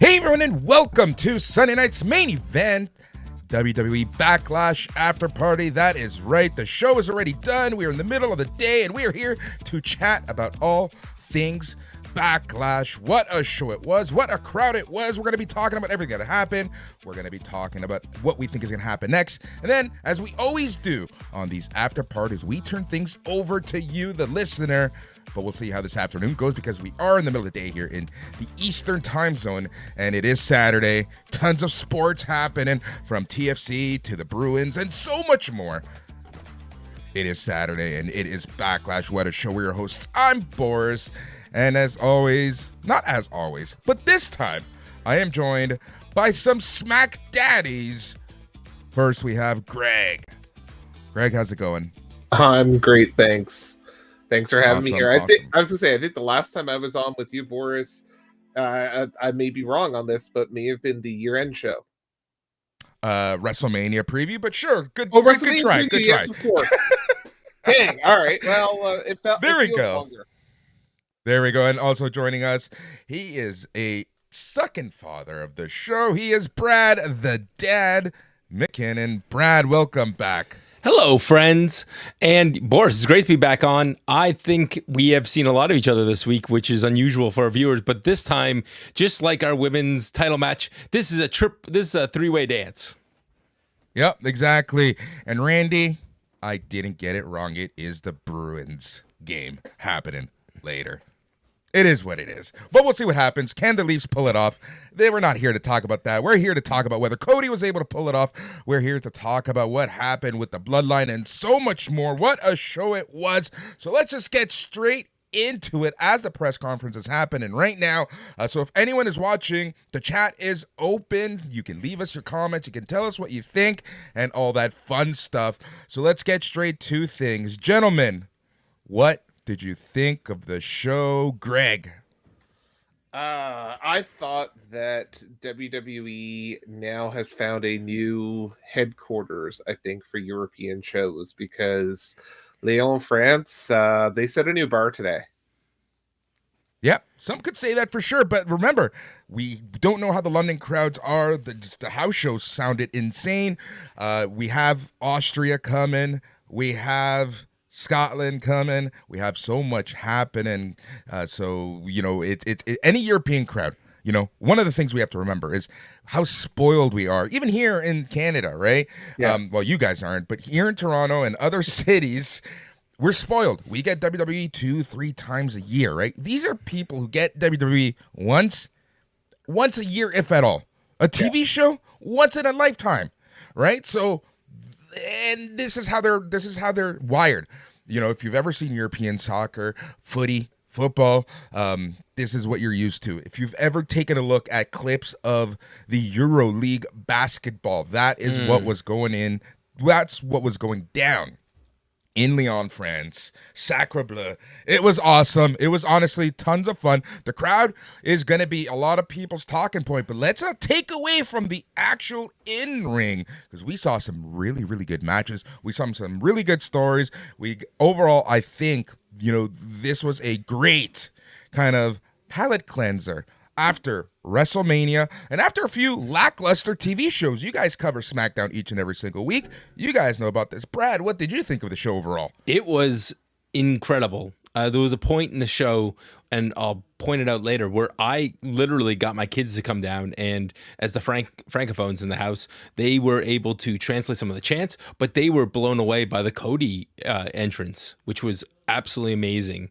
Hey everyone, and welcome to Sunday night's main event, WWE Backlash After Party. That is right, the show is already done. We are in the middle of the day, and we are here to chat about all things Backlash. What a show it was, what a crowd it was. We're going to be talking about everything that happened. We're going to be talking about what we think is going to happen next. And then, as we always do on these after parties, we turn things over to you, the listener. But we'll see how this afternoon goes because we are in the middle of the day here in the Eastern time zone, and it is Saturday. Tons of sports happening, from TFC to the Bruins and so much more. It is Saturday, and it is Backlash. What a show. We're your hosts. I'm Boris, and as always, not as always, but this time, I am joined by some smack daddies. First, we have Greg. Greg, how's it going? I'm great, thanks. Thanks for having me here. Awesome. I was gonna say, I think the last time I was on with you, Boris, I may be wrong on this, but may have been the year-end show. WrestleMania preview, but sure, good try. Preview, good yes, try. of course. Dang, all right. Well, it felt. There we feels go. Longer. There we go. And also joining us, he is a second father of the show. He is Brad, the dad, McKinnon. Brad, welcome back. Hello, friends. And Boris, it's great to be back on. I think we have seen a lot of each other this week, which is unusual for our viewers. But this time, just like our women's title match, this is a three-way dance. Yep, exactly. And Randy, I didn't get it wrong. It is the Bruins game happening later. It is what it is. But we'll see what happens. Can the Leafs pull it off? They were not here to talk about that. We're here to talk about whether Cody was able to pull it off. We're here to talk about what happened with the bloodline and so much more. What a show it was. So let's just get straight into it as the press conference is happening right now. So if anyone is watching, the chat is open. You can leave us your comments. You can tell us what you think and all that fun stuff. So let's get straight to things. Gentlemen, what did you think of the show? Greg? I thought that WWE now has found a new headquarters, I think, for European shows, because Lyon, France, they set a new bar today. Yeah, some could say that for sure, but remember, we don't know how the London crowds are. The house shows sounded insane. We have Austria coming. We have Scotland coming. We have so much happening. So, you know, any European crowd, you know, one of the things we have to remember is how spoiled we are, even here in Canada, right? Yeah. Well, you guys aren't, but here in Toronto and other cities, we're spoiled. We get WWE 2-3 times a year, right? These are people who get WWE once a year, if at all. A TV show once in a lifetime, right? So, and this is how they're wired. You know, if you've ever seen European soccer, football, this is what you're used to. If you've ever taken a look at clips of the Euro League basketball, that is what was going in. That's what was going down in Lyon, France. Sacre bleu. It was awesome. It was honestly tons of fun. The crowd is going to be a lot of people's talking point, but let's not take away from the actual in-ring, because we saw some really, really good matches. We saw some really good stories. Overall, I think, you know, this was a great kind of palate cleanser after WrestleMania and after a few lackluster TV shows. You guys cover SmackDown each and every single week. You guys know about this. Brad, what did you think of the show overall? It was incredible. There was a point in the show, and I'll point it out later, where I literally got my kids to come down, and as the francophones in the house, they were able to translate some of the chants, but they were blown away by the Cody entrance, which was absolutely amazing.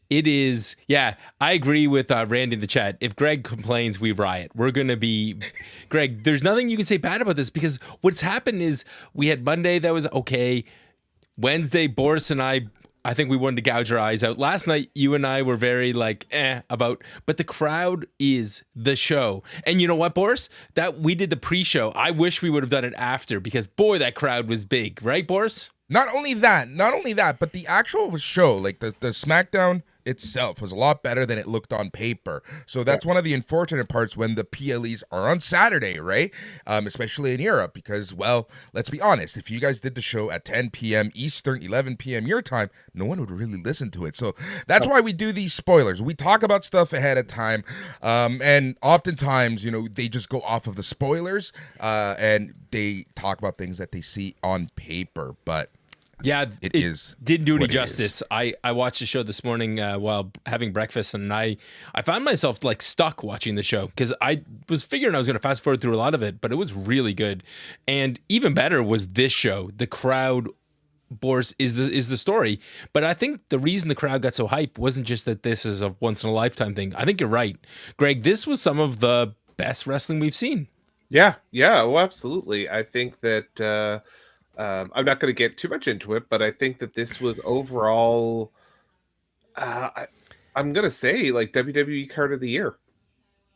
It is, yeah, I agree with Randy in the chat. If Greg complains, we riot. We're going to be, Greg, there's nothing you can say bad about this, because what's happened is we had Monday that was okay. Wednesday, Boris and I think we wanted to gouge our eyes out. Last night, you and I were very but the crowd is the show. And you know what, Boris? That we did the pre-show. I wish we would have done it after, because boy, that crowd was big. Right, Boris? Not only that, but the actual show, like the SmackDown itself was a lot better than it looked on paper. So that's one of the unfortunate parts when the PLEs are on Saturday, right? Especially in Europe, because, well, let's be honest, if you guys did the show at 10 p.m. Eastern, 11 p.m. your time, no one would really listen to it. So that's why we do these spoilers. We talk about stuff ahead of time, and oftentimes, they just go off of the spoilers, and they talk about things that they see on paper, but yeah, it didn't do any what it justice. I watched the show this morning while having breakfast, and I found myself like stuck watching the show because I was figuring I was going to fast forward through a lot of it, but it was really good. And even better was this show. The crowd, Boris, is the story. But I think the reason the crowd got so hyped wasn't just that this is a once in a lifetime thing. I think you're right, Greg. This was some of the best wrestling we've seen. Yeah, well, absolutely. I think that I'm not going to get too much into it, but I think that this was overall, I'm going to say, like, WWE card of the year.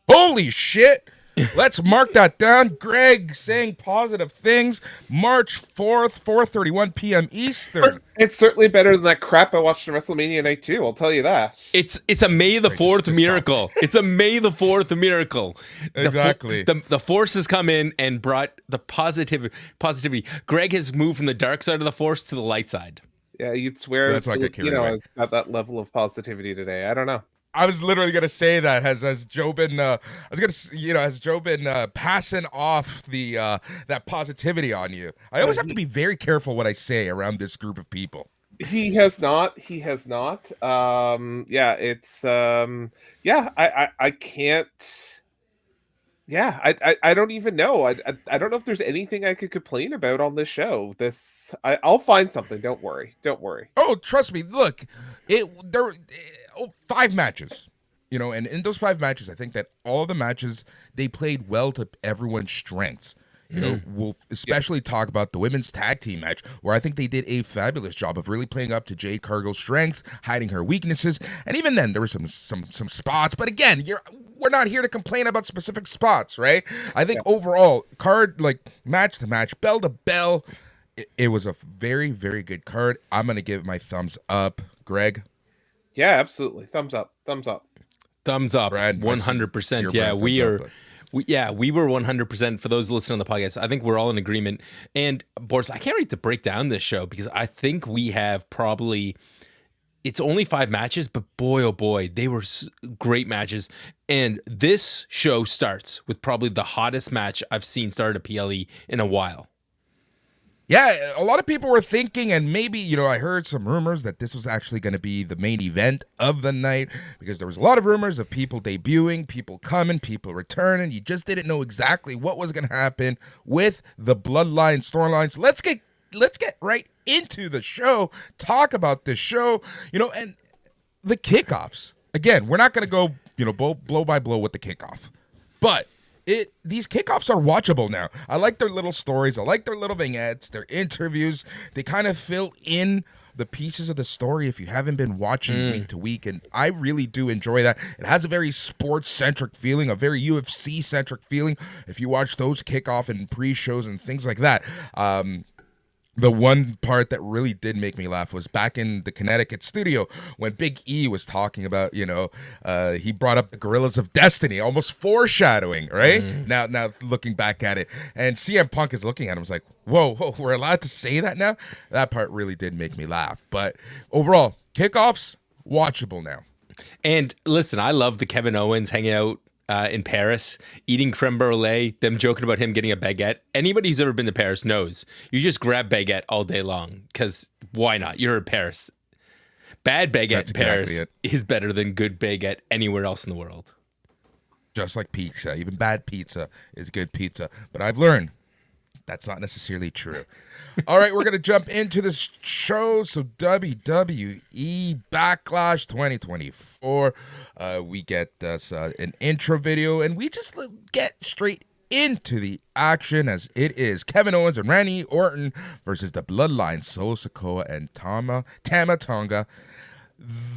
Holy shit! Let's mark that down. Greg saying positive things. March 4th, 4:31 p.m. Eastern. It's certainly better than that crap I watched on WrestleMania Night 2, I'll tell you that. It's a May the 4th miracle. It's a May the 4th miracle. Exactly. The force has come in and brought the positivity. Greg has moved from the dark side of the force to the light side. Yeah, you'd swear That's why I got carried away. It's got that level of positivity today. I don't know. I was literally gonna say that has Joe been has Joe been passing off the that positivity on you. I always have to be very careful what I say around this group of people. He has not. Yeah, it's I can't. Yeah, I don't even know. I don't know if there's anything I could complain about on this show. I'll find something. Don't worry. Oh, trust me. Look, there 5 matches, and in those 5 matches, I think that all of the matches they played well to everyone's strengths. We'll especially talk about the women's tag team match, where I think they did a fabulous job of really playing up to Jade Cargill's strengths, hiding her weaknesses, and even then there were some spots. But again, we're not here to complain about specific spots, right? I think overall, card like match to match, bell to bell, it was a very, very good card. I'm gonna give it my thumbs up, Greg. Yeah, absolutely, thumbs up, Brad, 100%. Yeah, we are. We were 100% for those listening on the podcast. I think we're all in agreement. And Boris, I can't wait to break down this show because I think we have it's only 5 matches, but boy, oh boy, they were great matches. And this show starts with probably the hottest match I've seen start a PLE in a while. Yeah, a lot of people were thinking, and maybe, I heard some rumors that this was actually going to be the main event of the night because there was a lot of rumors of people debuting, people coming, people returning. You just didn't know exactly what was going to happen with the Bloodline storylines. Let's get right into the show, talk about this show, and the kickoffs. Again, we're not going to go, blow by blow with the kickoff, but these kickoffs are watchable now. I like their little stories. I like their little vignettes, their interviews. They kind of fill in the pieces of the story if you haven't been watching week to week, and I really do enjoy that. It has a very sports-centric feeling, a very UFC-centric feeling if you watch those kickoff and pre-shows and things like that. The one part that really did make me laugh was back in the Connecticut studio when Big E was talking about, he brought up the Gorillas of Destiny, almost foreshadowing, right? Now looking back at it, and CM Punk is looking at him, was like, whoa, we're allowed to say that now? That part really did make me laugh. But overall, kickoffs, watchable now. And listen, I love the Kevin Owens hanging out in Paris, eating creme brulee, them joking about him getting a baguette. Anybody who's ever been to Paris knows you just grab baguette all day long because why not? You're in Paris. Bad baguette in Paris is better than good baguette anywhere else in the world. Just like pizza. Even bad pizza is good pizza. But I've learned that's not necessarily true. All right, we're going to jump into this show. So WWE Backlash 2024. We get us an intro video, and we just get straight into the action as it is Kevin Owens and Randy Orton versus the Bloodline, Solo Sikoa and Tama Tonga.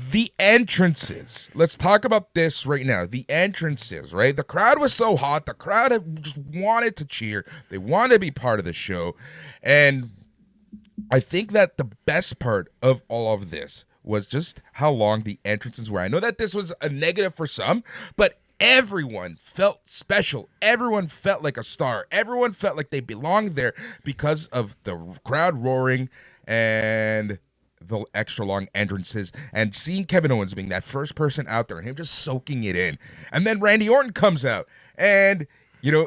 The entrances. Let's talk about this right now. The entrances, right? The crowd was so hot. The crowd just wanted to cheer. They wanted to be part of the show. And I think that the best part of all of this was just how long the entrances were. I know that this was a negative for some, but everyone felt special. Everyone felt like a star. Everyone felt like they belonged there because of the crowd roaring and the extra long entrances, and seeing Kevin Owens being that first person out there and him just soaking it in. And then Randy Orton comes out and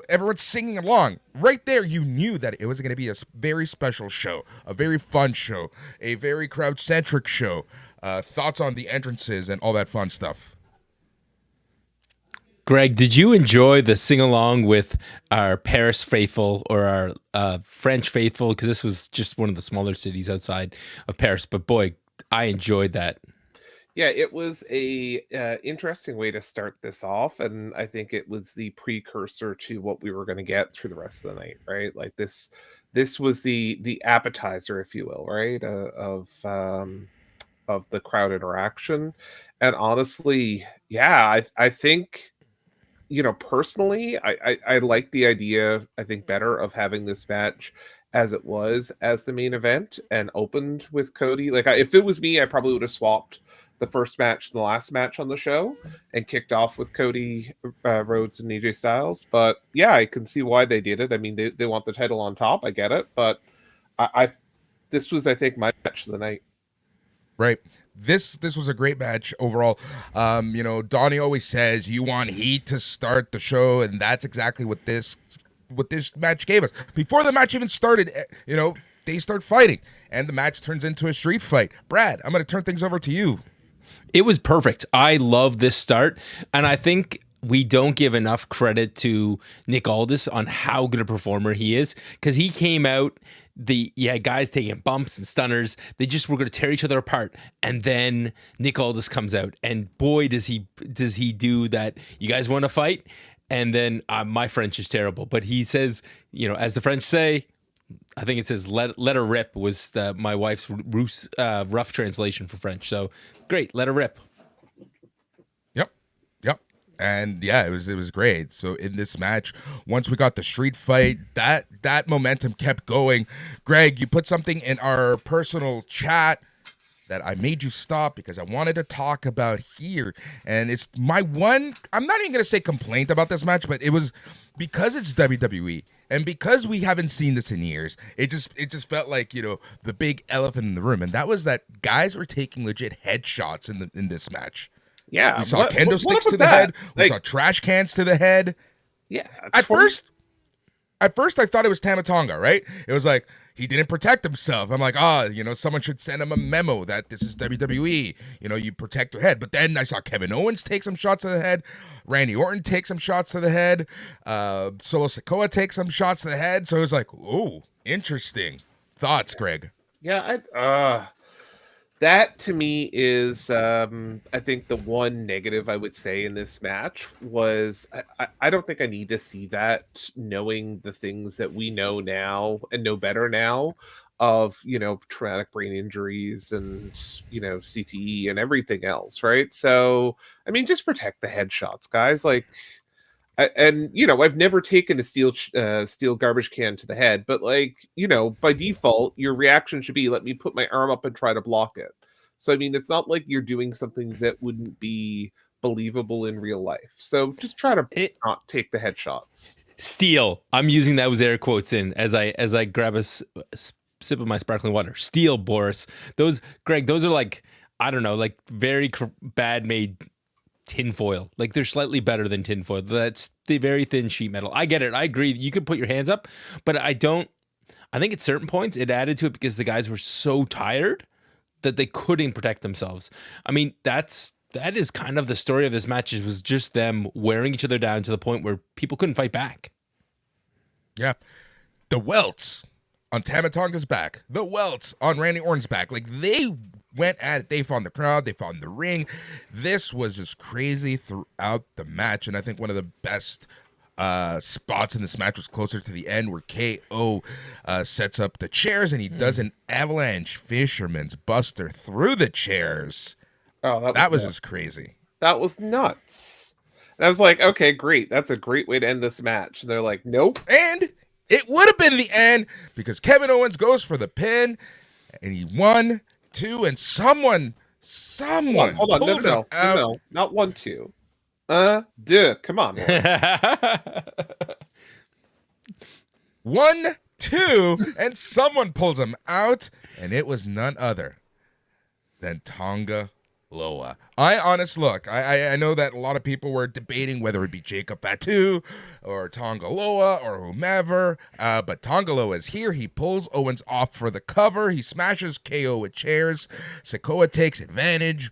everyone's singing along. Right there, you knew that it was going to be a very special show, a very fun show, a very crowd-centric show. Thoughts on the entrances and all that fun stuff? Greg, did you enjoy the sing-along with our Paris faithful or our French faithful? Because this was just one of the smaller cities outside of Paris. But boy, I enjoyed that. Yeah, it was a interesting way to start this off, and I think it was the precursor to what we were going to get through the rest of the night, right? Like this was the appetizer, if you will, right, of the crowd interaction. And honestly, yeah, I think personally, I like the idea, I think, better of having this match as it was as the main event and opened with Cody. Like, if it was me, I probably would have swapped the first match and the last match on the show and kicked off with Cody Rhodes and AJ Styles. But yeah, I can see why they did it. I mean, they want the title on top. I get it. But this was, I think, my match of the night. Right. This was a great match overall. Donnie always says you want heat to start the show, and that's exactly what this match gave us. Before the match even started, they start fighting, and the match turns into a street fight. Brad, I'm going to turn things over to you. It was perfect. I love this start, and I think we don't give enough credit to Nick Aldis on how good a performer he is, because he came out, guys taking bumps and stunners. They just were going to tear each other apart, and then Nick Aldis comes out, and boy, does he do that. You guys want to fight? And then my French is terrible, but he says, as the French say, I think it says let her rip was my wife's rough translation for French. So great, let her rip. Yep. And yeah, it was great. So in this match, once we got the street fight, that momentum kept going. Greg, you put something in our personal chat that I made you stop because I wanted to talk about here. And it's my one, I'm not even going to say complaint about this match, but it was because it's WWE and because we haven't seen this in years. It just felt like, the big elephant in the room. And that was that guys were taking legit headshots in this match. Yeah. We saw kendo sticks to the head. We saw trash cans to the head. Yeah. At first I thought it was Tama Tonga, right? It was like, he didn't protect himself. I'm like, someone should send him a memo that this is WWE. You protect your head. But then I saw Kevin Owens take some shots to the head. Randy Orton take some shots to the head. Solo Sikoa take some shots to the head. So it was like, ooh, interesting. Thoughts, Greg? Yeah, that to me is, I think the one negative I would say in this match was I don't think I need to see that, knowing the things that we know now and know better now of, traumatic brain injuries and, CTE and everything else, right? So, I mean, just protect the headshots, guys. Like, and I've never taken a steel garbage can to the head, but by default your reaction should be, let me put my arm up and try to block it. So I mean, it's not like you're doing something that wouldn't be believable in real life. So just try to not take the headshots. Steel. I'm using those air quotes in as I grab a sip of my sparkling water. Steel, Boris. Those, Greg, those are like, I don't know, like very bad made tinfoil. Like they're slightly better than tinfoil. That's the very thin sheet metal. I get it. I agree. You could put your hands up, but I think at certain points it added to it because the guys were so tired that they couldn't protect themselves. I mean, that is kind of the story of this match. It was just them wearing each other down to the point where people couldn't fight back. Yeah. The welts on Tama Tonga's back. The welts on Randy Orton's back. Like, they went at it. They found the crowd. They found the ring. This was just crazy throughout the match. And I think one of the best spots in this match was closer to the end, where KO sets up the chairs and he does an avalanche fisherman's buster through the chairs. Oh, that was just crazy. That was nuts. And I was like, okay, great. That's a great way to end this match. And they're like, nope. And it would have been the end because Kevin Owens goes for the pin and he 1, 2, and someone someone Hold on. pulls him out. No, not 1, 2. Come on, Boris. 1, 2, and someone pulls him out, and it was none other than Tonga Loa. I know that a lot of people were debating whether it be Jacob Fatu or Tonga Loa or whomever, but Tonga Loa is here. He pulls Owens off for the cover. He smashes KO with chairs. Sikoa takes advantage.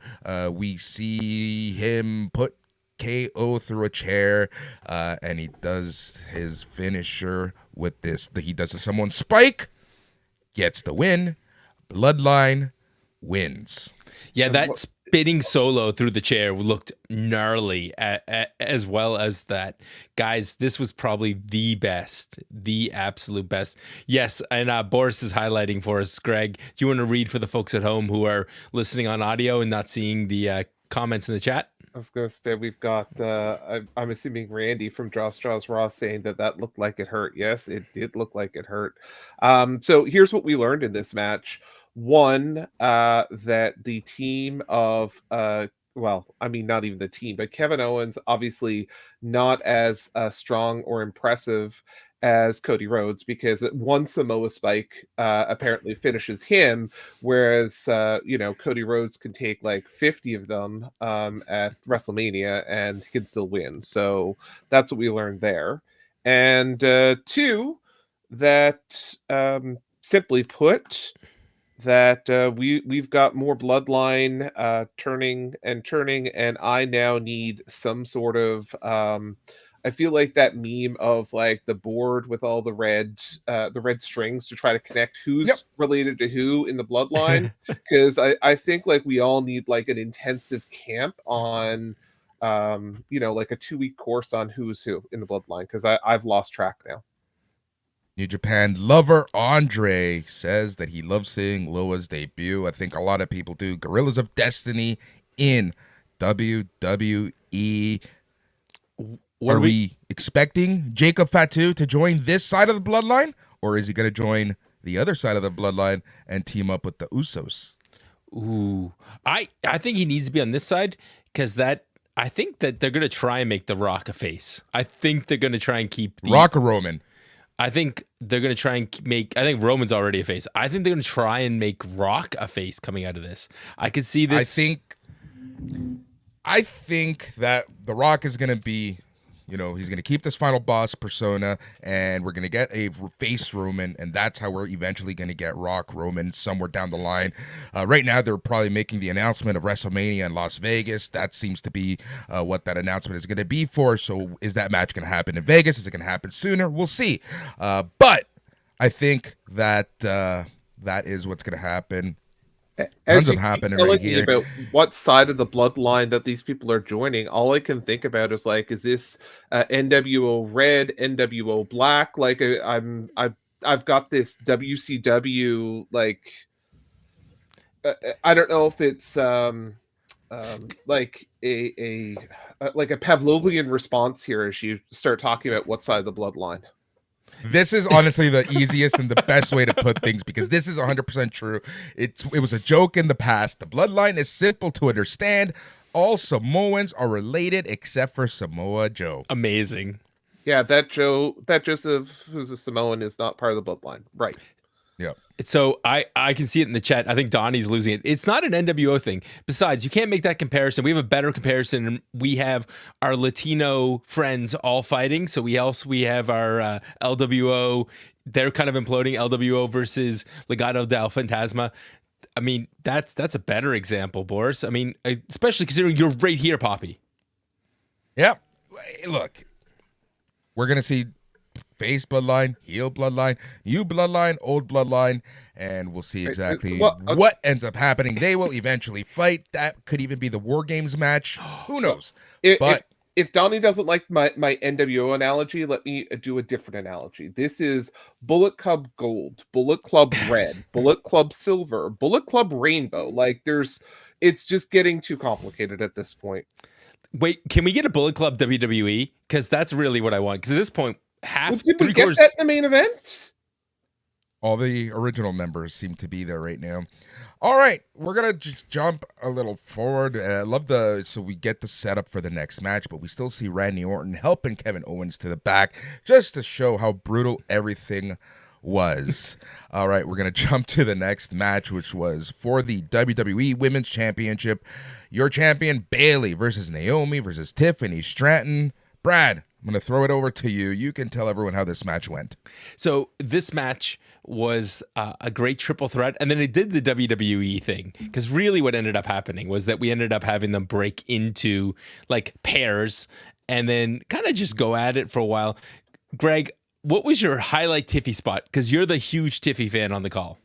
We see him put KO through a chair, and he does his finisher with this. He does a someone spike, gets the win. Bloodline wins. Yeah, that spinning solo through the chair looked gnarly, as well as that. Guys, this was probably the best, the absolute best. Yes, and Boris is highlighting for us. Greg, do you want to read for the folks at home who are listening on audio and not seeing the comments in the chat? I was going to say, we've got, I'm assuming Randy from Jaws Raw saying that looked like it hurt. Yes, it did look like it hurt. So here's what we learned in this match. One, that the team of, well, I mean, not even the team, but Kevin Owens, obviously not as strong or impressive as Cody Rhodes, because one Samoa spike apparently finishes him, whereas Cody Rhodes can take like 50 of them at WrestleMania and can still win. So that's what we learned there. And two, that simply put, that we've got more bloodline turning, and I now need some sort of I feel like that meme of like the board with all the red strings to try to connect who's related to who in the bloodline, because I think like we all need like an intensive camp on like a 2-week course on who's who in the bloodline, because I've lost track now. New Japan lover Andre says that he loves seeing Loa's debut. I think a lot of people do. Gorillas of Destiny in WWE. Are we expecting Jacob Fatu to join this side of the bloodline, or is he going to join the other side of the bloodline and team up with the Usos? Ooh, I think he needs to be on this side, because I think that they're going to try and make The Rock a face. I think they're going to try and keep Rock or Roman. I think they're going to try and make... I think Roman's already a face. I think they're going to try and make Rock a face coming out of this. I could see this... I think that The Rock is going to be... he's going to keep this final boss persona, and we're going to get a face Roman, and that's how we're eventually going to get Rock Roman somewhere down the line. Right now, they're probably making the announcement of WrestleMania in Las Vegas. That seems to be what that announcement is going to be for. So is that match going to happen in Vegas? Is it going to happen sooner? We'll see. But I think that that is what's going to happen. Tons of happening right here. About what side of the bloodline that these people are joining, all I can think about is like, is this NWO Red, NWO Black? Like I've got this WCW like I don't know if it's like a Pavlovian response here as you start talking about what side of the bloodline. This is honestly the easiest and the best way to put things, because this is 100% true. It was a joke in the past. The bloodline is simple to understand. All Samoans are related except for Samoa Joe. Amazing. Yeah, that Joseph, who's a Samoan, is not part of the bloodline. Right. Yeah. So I can see it in the chat. I think Donnie's losing it. It's not an NWO thing. Besides, you can't make that comparison. We have a better comparison. We have our Latino friends all fighting. So we have our LWO. They're kind of imploding. LWO versus Legado del Fantasma. I mean, that's a better example, Boris. I mean, especially considering you're right here, Poppy. Yep. Look, we're going to see face bloodline, heel bloodline, new bloodline, old bloodline, and we'll see exactly what ends up happening. They will eventually fight. That could even be the War Games match. Who knows? If Donnie doesn't like my NWO analogy, let me do a different analogy. This is Bullet Club Gold, Bullet Club Red, Bullet Club Silver, Bullet Club Rainbow. Like it's just getting too complicated at this point. Wait, can we get a Bullet Club WWE? Because that's really what I want. Because at this point, did we get that in the main event? All the original members seem to be there right now. All right, we're gonna just jump a little forward. I love so we get the setup for the next match, but we still see Randy Orton helping Kevin Owens to the back just to show how brutal everything was. All right, we're gonna jump to the next match, which was for the WWE Women's Championship. Your champion Bayley versus Naomi versus Tiffany Stratton. Brad, I'm gonna throw it over to you. You can tell everyone how this match went. So this match was a great triple threat, and then it did the WWE thing, because really what ended up happening was that we ended up having them break into like pairs and then kind of just go at it for a while. Greg, what was your highlight Tiffy spot? Because you're the huge Tiffy fan on the call.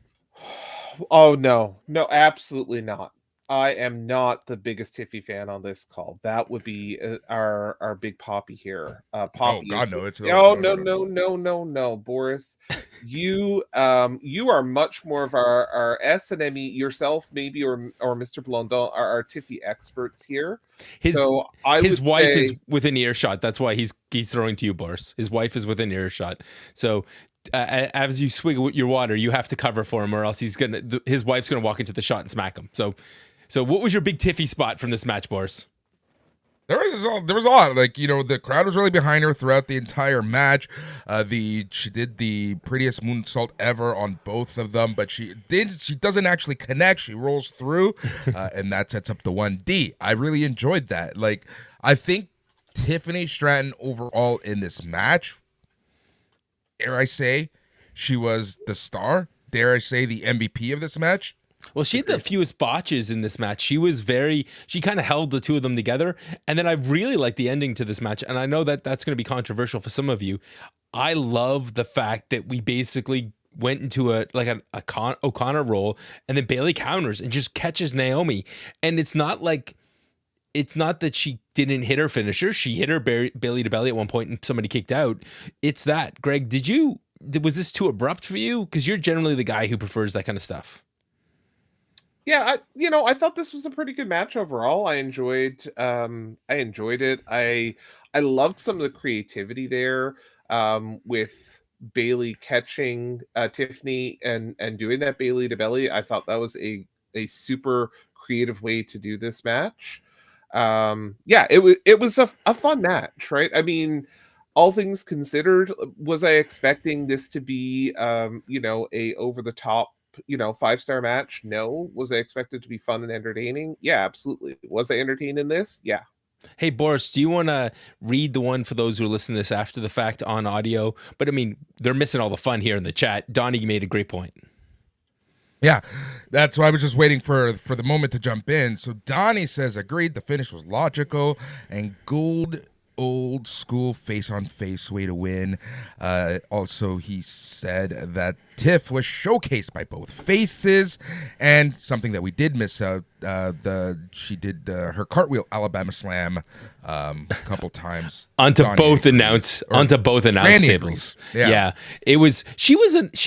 Oh no, absolutely not. I am not the biggest Tiffy fan on this call. That would be our big Poppy here. Poppy. Oh God, no! It's no, Boris. You are much more of our SNME yourself, maybe, or Mr. Blondin are our Tiffy experts here. His wife is within earshot. That's why he's throwing to you, Boris. His wife is within earshot. So as you swig your water, you have to cover for him, or else his wife's gonna walk into the shot and smack him. So what was your big Tiffy spot from this match, Boris? There was a lot. Like, the crowd was really behind her throughout the entire match. She did the prettiest moonsault ever on both of them, but she doesn't actually connect. She rolls through, and that sets up the 1D. I really enjoyed that. Like, I think Tiffany Stratton overall in this match, dare I say, she was the star. Dare I say the MVP of this match? Well, she had the fewest botches in this match. She kind of held the two of them together. And then I really like the ending to this match. And I know that that's going to be controversial for some of you. I love the fact that we basically went into a O'Connor roll, and then Bayley counters and just catches Naomi. And it's not that she didn't hit her finisher. She hit her belly to belly at one point and somebody kicked out. It's that. Greg, was this too abrupt for you? Because you're generally the guy who prefers that kind of stuff. Yeah, I thought this was a pretty good match overall. I enjoyed it. I loved some of the creativity there, with Bayley catching Tiffany and doing that Bayley to belly. I thought that was a super creative way to do this match. It was a fun match, right? I mean, all things considered, was I expecting this to be a over the top 5-star match? No. Was I expected to be fun and entertaining? Yeah, absolutely. Was I entertained in this? Yeah. Hey, Boris, do you want to read the one for those who are listening to this after the fact on audio? But I mean, they're missing all the fun here in the chat. Donnie made a great point. Yeah, that's why I was just waiting for the moment to jump in. So Donnie says, agreed, the finish was logical and old school face-on-face way to win. Also, he said that Tiff was showcased by both faces, and something that we did miss out, she did her cartwheel Alabama Slam a couple times onto both announce tables. Yeah. It was she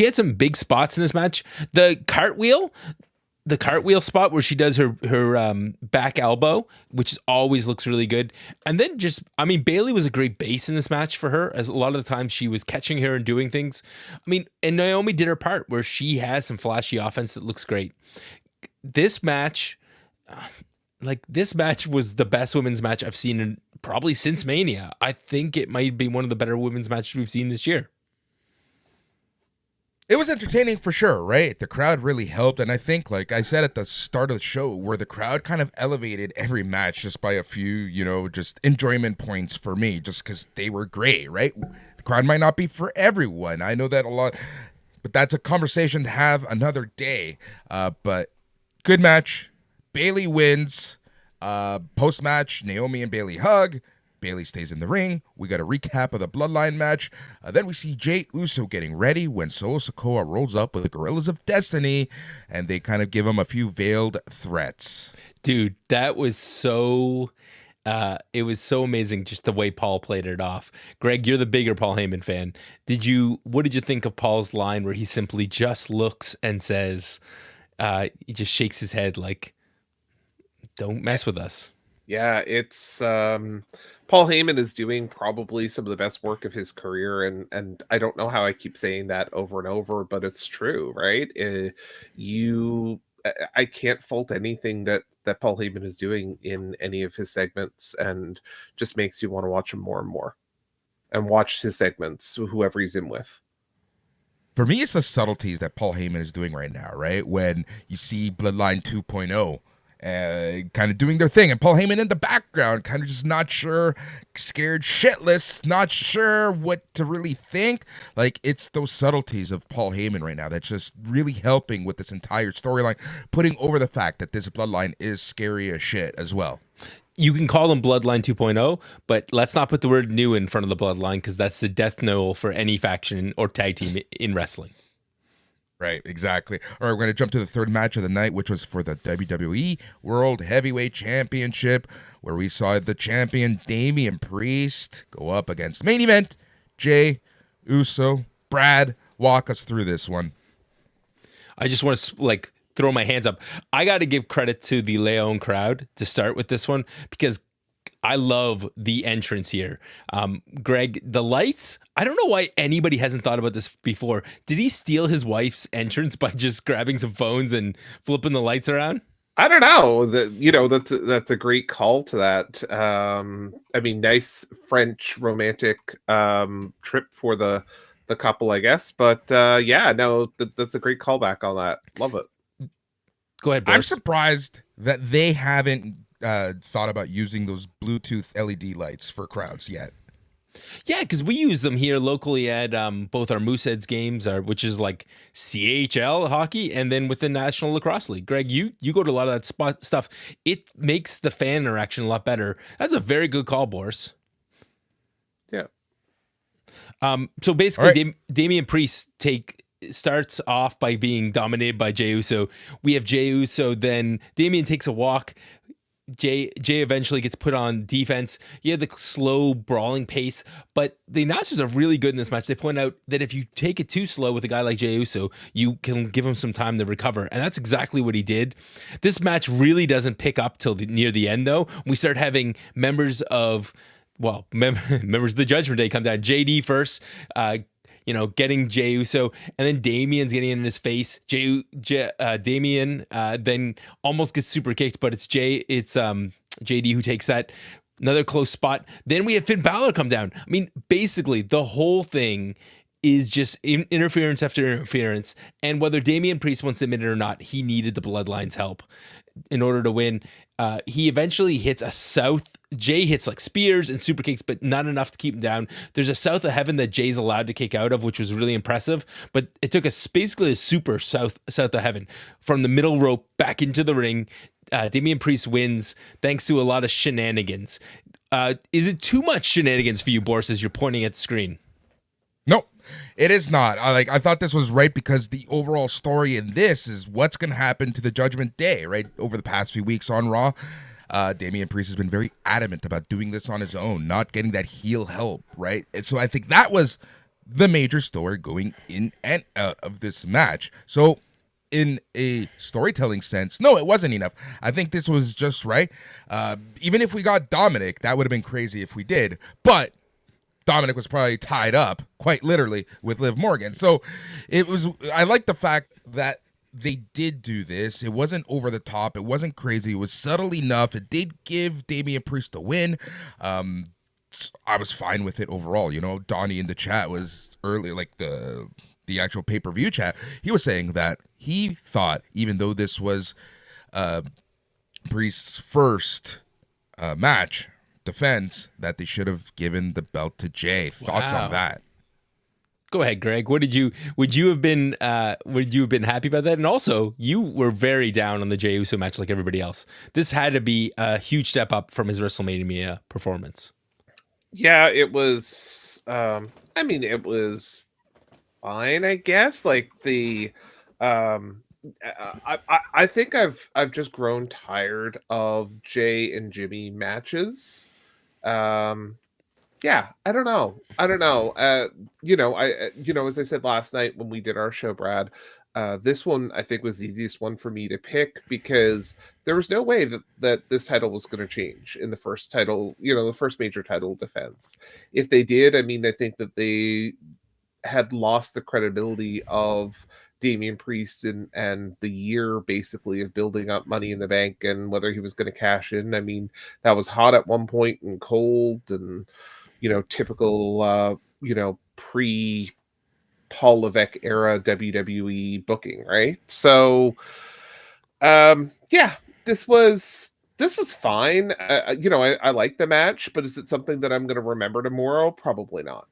had some big spots in this match. The cartwheel spot where she does her back elbow, which always looks really good. And then Bayley was a great base in this match for her, as a lot of the time she was catching her and doing things. I mean, and Naomi did her part where she has some flashy offense that looks great. This match was the best women's match I've seen in probably since Mania. I think it might be one of the better women's matches we've seen this year. It was entertaining for sure, right? The crowd really helped. And I think, like I said at the start of the show, where the crowd kind of elevated every match just by a few, just enjoyment points for me, just because they were great, right? The crowd might not be for everyone. I know that a lot, but that's a conversation to have another day. But good match. Bayley wins. Post-match, Naomi and Bayley hug. Bayley stays in the ring. We got a recap of the Bloodline match. Then we see Jey Uso getting ready when Solo Sikoa rolls up with the Gorillas of Destiny, and they kind of give him a few veiled threats. Dude, that was so... it was so amazing just the way Paul played it off. Greg, you're the bigger Paul Heyman fan. What did you think of Paul's line where he simply just looks and says, he just shakes his head like, don't mess with us? Yeah, it's Paul Heyman is doing probably some of the best work of his career, and I don't know how I keep saying that over and over, but it's true, right? I can't fault anything that Paul Heyman is doing in any of his segments, and just makes you want to watch him more and more, and watch his segments, whoever he's in with. For me, it's the subtleties that Paul Heyman is doing right now, right? When you see Bloodline 2.0 kind of doing their thing, and Paul Heyman in the background, kind of just not sure, scared shitless, not sure what to really think. Like, it's those subtleties of Paul Heyman right now that's just really helping with this entire storyline, putting over the fact that this Bloodline is scary as shit as well. You can call them Bloodline 2.0, but let's not put the word new in front of the Bloodline, because that's the death knell for any faction or tag team in wrestling. Right, exactly. All right, we're going to jump to the third match of the night, which was for the WWE World Heavyweight Championship, where we saw the champion Damian Priest go up against main event Jey Uso. Brad, walk us through this one. I just want to throw my hands up. I got to give credit to the Leon crowd to start with this one, because I love the entrance here. Greg, the lights, I don't know why anybody hasn't thought about this before. Did he steal his wife's entrance by just grabbing some phones and flipping the lights around? I don't know. That's a great call to that. I mean, nice French romantic trip for the couple, I guess. But yeah, no, that's a great callback on that. Love it. Go ahead, Boris. I'm surprised that they haven't thought about using those Bluetooth LED lights for crowds yet. Yeah, because we use them here locally at both our Mooseheads games, which is like CHL hockey, and then with the National Lacrosse League. Greg, you go to a lot of that stuff. It makes the fan interaction a lot better. That's a very good call, Boris. Yeah. So basically, Right. Damian Priest starts off by being dominated by Jey Uso. We have Jey Uso, then Damian takes a walk. Jey eventually gets put on defense. You have the slow brawling pace, but the announcers are really good in this match. They point out that if you take it too slow with a guy like Jey Uso, you can give him some time to recover, and that's exactly what he did. This match really doesn't pick up till near the end, though. We start having members of the Judgment Day come down. JD first, getting Jey Uso, and then Damian's getting in his face. Damian then almost gets super kicked, but it's JD who takes that. Another close spot. Then we have Finn Balor come down. I mean, basically, the whole thing is just interference after interference. And whether Damian Priest wants to admit it or not, he needed the Bloodline's help in order to win. He eventually hits a south. Jey hits like spears and super kicks, but not enough to keep him down. There's a south of heaven that Jay's allowed to kick out of, which was really impressive. But it took basically a super south of heaven from the middle rope back into the ring. Damian Priest wins thanks to a lot of shenanigans. Is it too much shenanigans for you, Boris, as you're pointing at the screen? No, it is not. I thought this was right, because the overall story in this is what's going to happen to the Judgment Day, right? Over the past few weeks on Raw, Damian Priest has been very adamant about doing this on his own, not getting that heel help, right? And so I think that was the major story going in and out of this match. So in a storytelling sense, no, it wasn't enough. I think this was just right. Even if we got Dominic, that would have been crazy if we did. But Dominic was probably tied up, quite literally, with Liv Morgan. So I like the fact that they did do this. It wasn't over the top. It wasn't crazy. It was subtle enough. It did give Damian Priest a win. I was fine with it overall. Donnie in the chat was early, like the actual pay-per-view chat. He was saying that he thought, even though this was Priest's first match defense, that they should have given the belt to Jey. Thoughts on that? Go ahead, Greg. Would you have been happy about that? And also, you were very down on the Jey Uso match like everybody else. This had to be a huge step up from his WrestleMania performance. Yeah, it was. It was fine, I guess. Like the, I think I've just grown tired of Jey and Jimmy matches. Yeah, I don't know. I don't know. As I said last night when we did our show, Brad, this one I think was the easiest one for me to pick because there was no way that this title was going to change in the first title, the first major title defense. If they did, I mean, I think that they had lost the credibility of Damian Priest and the year basically of building up Money in the Bank and whether he was going to cash in. I mean, that was hot at one point and cold and typical pre Paul Levesque era WWE booking, right? So yeah, this was fine. I like the match, but is it something that I'm going to remember tomorrow? Probably not.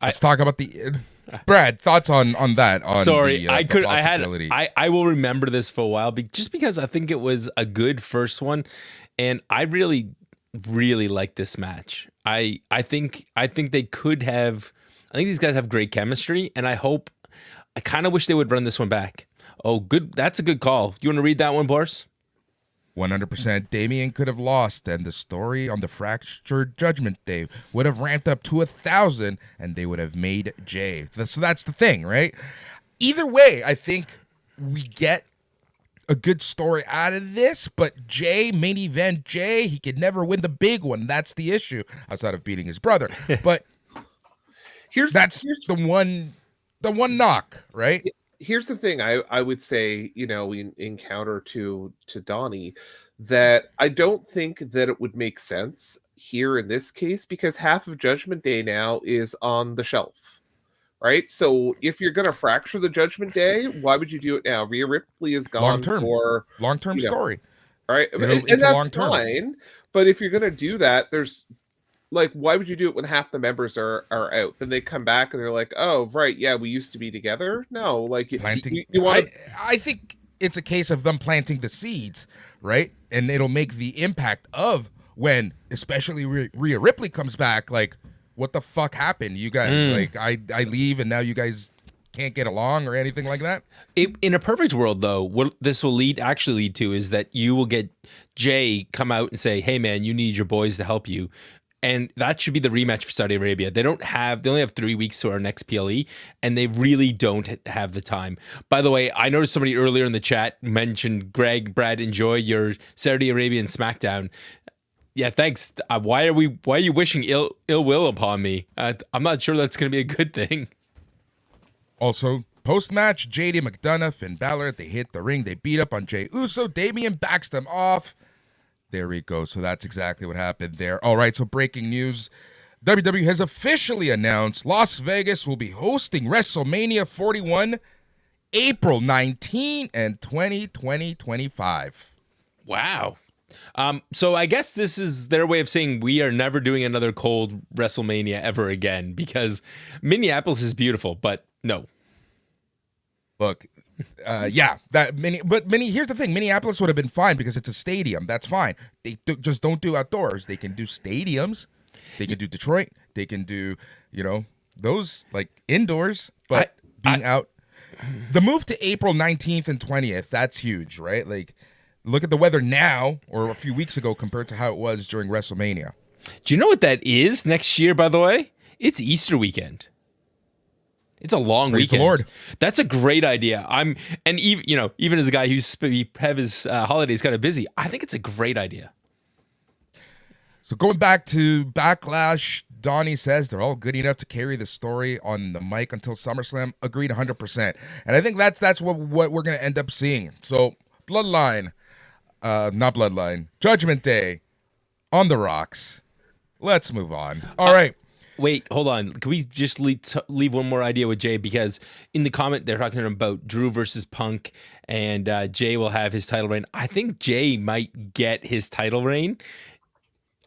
Let's talk about the Brad thoughts on that. On Sorry, the, I the could. possibility. I will remember this for a while, just because I think it was a good first one, and I really, really like this match. I think they could have. I think these guys have great chemistry, and I kind of wish they would run this one back. Oh, good. That's a good call. You want to read that one, Boris? 100%. Damien could have lost, and the story on the Fractured Judgment Day would have ramped up to 1,000, and they would have made Jay. So that's the thing, right? Either way, I think we get a good story out of this, but Jay, main event Jay, he could never win the big one. That's the issue, outside of beating his brother. But that's the one knock, right? Here's the thing I would say, in counter to Donnie, that I don't think that it would make sense here in this case because half of Judgment Day now is on the shelf, right? So if you're going to fracture the Judgment Day, why would you do it now? Rhea Ripley is gone for long-term story, right? And that's fine. But if you're going to do that, there's why would you do it when half the members are out? Then they come back and they're like, oh, right, yeah, we used to be together. No, planting. I think it's a case of them planting the seeds, right? And it'll make the impact of when, especially Rhea Ripley comes back. Like, what the fuck happened, you guys? I leave and now you guys can't get along or anything like that. In a perfect world, though, what this will actually lead to is that you will get Jay come out and say, hey, man, you need your boys to help you. And that should be the rematch for Saudi Arabia. They only have 3 weeks to our next PLE, and they really don't have the time. By the way, I noticed somebody earlier in the chat mentioned, Greg, Brad, enjoy your Saudi Arabian SmackDown. Yeah, thanks. Why are you wishing ill will upon me? I'm not sure that's going to be a good thing. Also, post-match, JD McDonough and Balor, they hit the ring. They beat up on Jey Uso. Damian backs them off. There we go. So that's exactly what happened there. All right, so breaking news. WWE has officially announced Las Vegas will be hosting WrestleMania 41 April 19 and 2025. Wow. So I guess this is their way of saying we are never doing another cold WrestleMania ever again because Minneapolis is beautiful, but no. Look, here's the thing. Minneapolis would have been fine because it's a stadium. That's fine. They just don't do outdoors. They can do stadiums. They can do Detroit. They can do, those indoors, but out. The move to April 19th and 20th, that's huge, right? Look at the weather now or a few weeks ago compared to how it was during WrestleMania. Do you know what that is next year, by the way? It's Easter weekend. It's a long Praise weekend. the Lord. That's a great idea. Even as a guy who's have his holidays kind of busy, I think it's a great idea. So going back to Backlash, Donnie says they're all good enough to carry the story on the mic until SummerSlam. Agreed 100%. And I think that's what we're going to end up seeing. So Judgment Day on the rocks. Let's move on. All right. Wait, hold on. Can we just leave one more idea with Jay? Because in the comment, they're talking about Drew versus Punk, and Jay will have his title reign. I think Jay might get his title reign.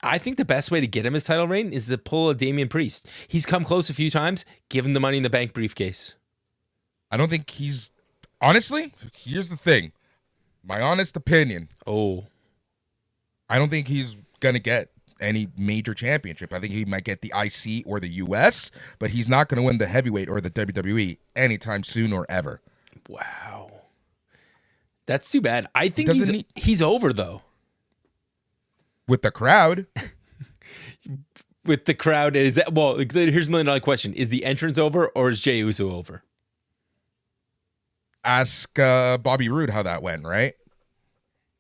I think the best way to get him his title reign is to pull a Damian Priest. He's come close a few times. Give him the Money in the Bank briefcase. I don't think he's... Honestly, here's the thing. My honest opinion. Oh. I don't think he's going to get any major championship. I think he might get the IC or the US, but he's not going to win the heavyweight or the WWE anytime soon or ever. Wow. That's too bad. I think he's over, though. With the crowd. with the crowd. Is that, well, here's $1 million question. Is the entrance over or is Jey Uso over? Ask Bobby Roode how that went, right?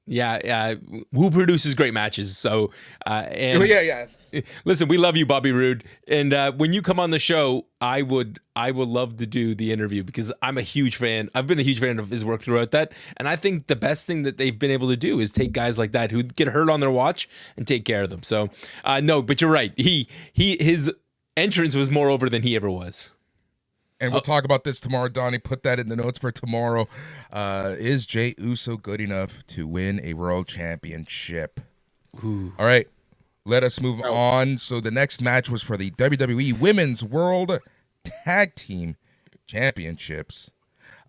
Yeah, who produces great matches. So, and yeah. listen, we love you, Bobby Roode. And when you come on the show, I would love to do the interview because I'm a huge fan. I've been a huge fan of his work throughout that. And I think the best thing that they've been able to do is take guys like that who get hurt on their watch and take care of them. So, no, but you're right. His entrance was more over than he ever was. And we'll talk about this tomorrow, Donnie. Put that in the notes for tomorrow. Is Jey Uso good enough to win a world championship? Ooh. All right, let us move on. So the next match was for the WWE Women's World Tag Team Championships.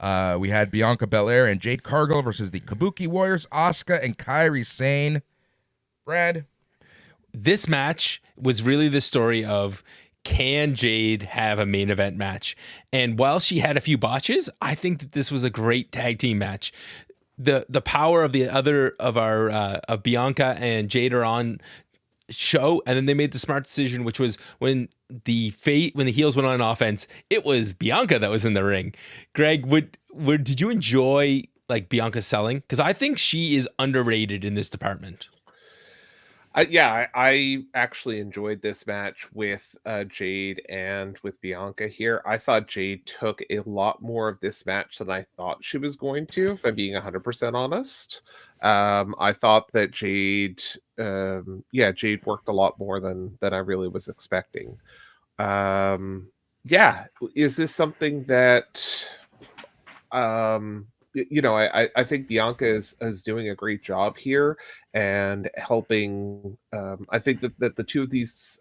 We had Bianca Belair and Jade Cargill versus the Kabuki Warriors, Asuka and Kairi Sane. Brad? This match was really the story of, can Jade have a main event match? And while she had a few botches, I think that this was a great tag team match. The power of the other of our of Bianca and Jade are on show, and then they made the smart decision, which was when the heels went on offense, it was Bianca that was in the ring. Greg, did you enjoy like Bianca selling? Because I think she is underrated in this department. I actually enjoyed this match with Jade and with Bianca here. I thought Jade took a lot more of this match than I thought she was going to, if I'm being 100% honest. I thought that Jade worked a lot more than I really was expecting. Is this something that I think Bianca is doing a great job here and helping. I think that the two of these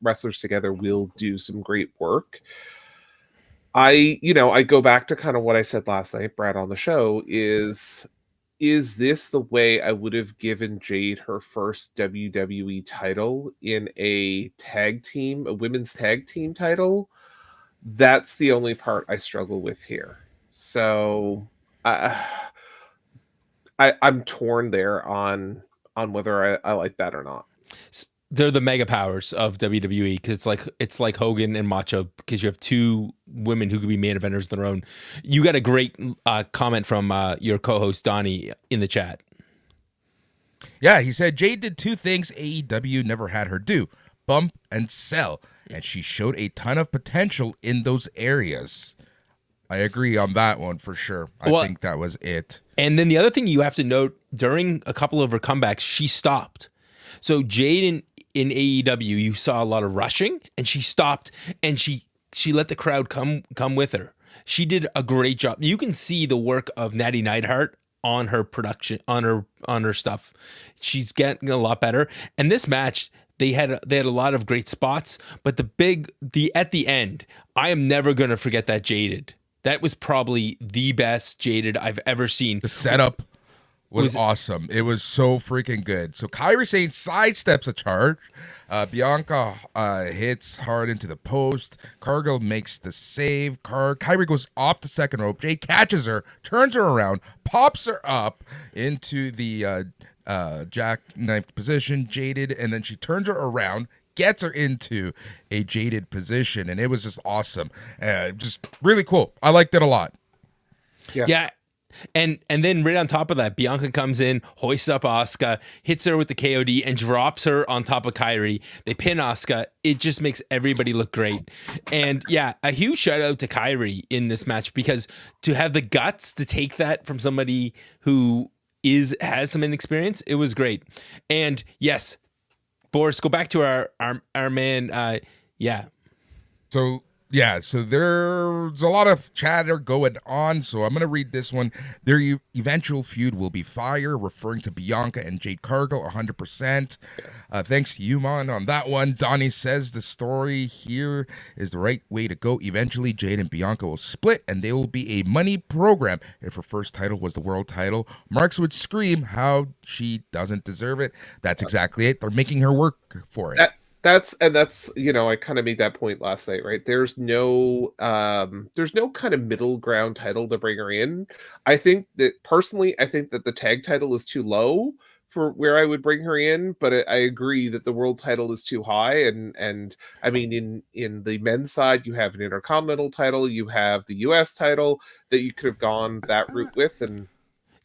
wrestlers together will do some great work. I go back to kind of what I said last night, Brad, on the show. Is this the way I would have given Jade her first WWE title in a women's tag team title? That's the only part I struggle with here. So I'm torn there on whether I like that or not. They're the mega powers of WWE because it's like Hogan and Macho, because you have two women who could be main eventers on their own. You got a great comment from your co-host Donnie in the chat. Yeah, he said Jade did two things AEW never had her do: bump and sell, and she showed a ton of potential in those areas. I agree on that one for sure. I think that was it. And then the other thing you have to note, during a couple of her comebacks, she stopped. So Jade in AEW, you saw a lot of rushing, and she stopped, and she let the crowd come with her. She did a great job. You can see the work of Natty Neidhart on her production, on her stuff. She's getting a lot better. And this match, they had a lot of great spots, but at the end, I am never going to forget that Jaded. That was probably the best Jaded I've ever seen. The setup was awesome. It was so freaking good. So Kairi Sane sidesteps a charge. Bianca hits hard into the post. Cargill makes the save. Kairi goes off the second rope. Jade catches her, turns her around, pops her up into the jackknife position, Jaded, and then she turns her around, gets her into a Jaded position, and it was just awesome. Just really cool. I liked it a lot. Yeah. And then right on top of that, Bianca comes in, hoists up Asuka, hits her with the KOD, and drops her on top of Kairi. They pin Asuka. It just makes everybody look great. And yeah, a huge shout out to Kairi in this match, because to have the guts to take that from somebody who has some inexperience, it was great. And yes, Boris, go back to our man. So there's a lot of chatter going on, so I'm going to read this one. Their eventual feud will be fire, referring to Bianca and Jade Cargill 100%. Thanks to Yuman on that one. Donnie says the story here is the right way to go. Eventually, Jade and Bianca will split, and they will be a money program. If her first title was the world title, Marks would scream how she doesn't deserve it. That's exactly it. They're making her work for it. That's I kind of made that point last night, right? There's no kind of middle ground title to bring her in. I think that the tag title is too low, for where I would bring her in, but I agree that the world title is too high. And I mean, in the men's side, you have an intercontinental title, you have the US title that you could have gone that route with, and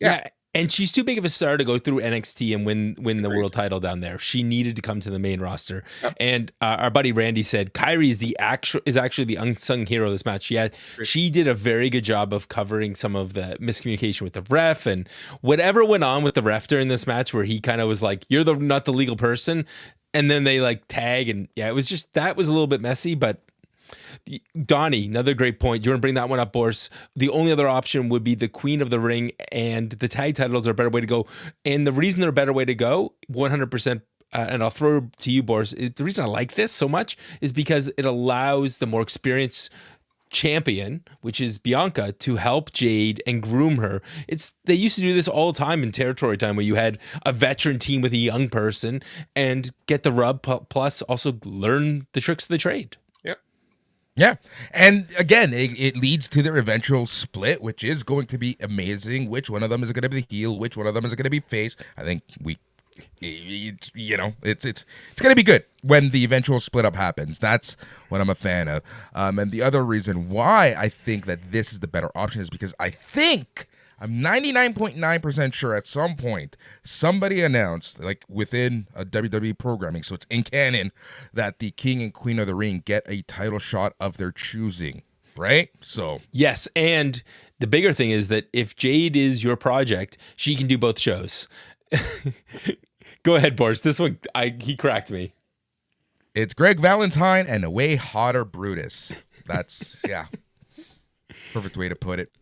Yeah. And she's too big of a star to go through NXT and win the Agreed. world title down there. She needed to come to the main roster. Yep. And our buddy Randy said Kyrie is actually the unsung hero of this match. She did a very good job of covering some of the miscommunication with the ref and whatever went on with the ref during this match, where he kind of was like, "You're not the legal person," and then they like tag, and it was just, that was a little bit messy, but. Donnie, another great point. You want to bring that one up, Boris? The only other option would be the Queen of the Ring, and the tag titles are a better way to go. And the reason they're a better way to go, 100%, and I'll throw it to you, Boris, the reason I like this so much is because it allows the more experienced champion, which is Bianca, to help Jade and groom her. They used to do this all the time in territory time, where you had a veteran team with a young person and get the rub, plus also learn the tricks of the trade. Yeah. And again, it leads to their eventual split, which is going to be amazing. Which one of them is going to be the heel? Which one of them is going to be face? I think it's going to be good when the eventual split up happens. That's what I'm a fan of. And the other reason why I think that this is the better option is because I'm 99.9% sure at some point somebody announced, like within a WWE programming, so it's in canon, that the King and Queen of the Ring get a title shot of their choosing, right? So yes, and the bigger thing is that if Jade is your project, she can do both shows. Go ahead, Boris. This one, he cracked me. It's Greg Valentine and a way hotter Brutus. That's, yeah, perfect way to put it.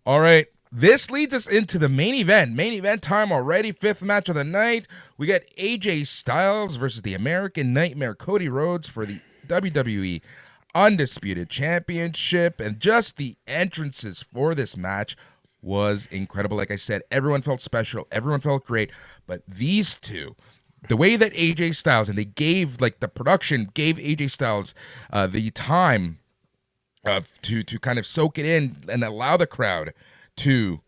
All right. This leads us into the main event. Main event time already. 5th match of the night. We got AJ Styles versus the American Nightmare Cody Rhodes for the WWE Undisputed Championship. And just the entrances for this match was incredible. Like I said, everyone felt special. Everyone felt great. But these two, the way that AJ Styles, and they gave, like the production gave AJ Styles the time to kind of soak it in and allow the crowd to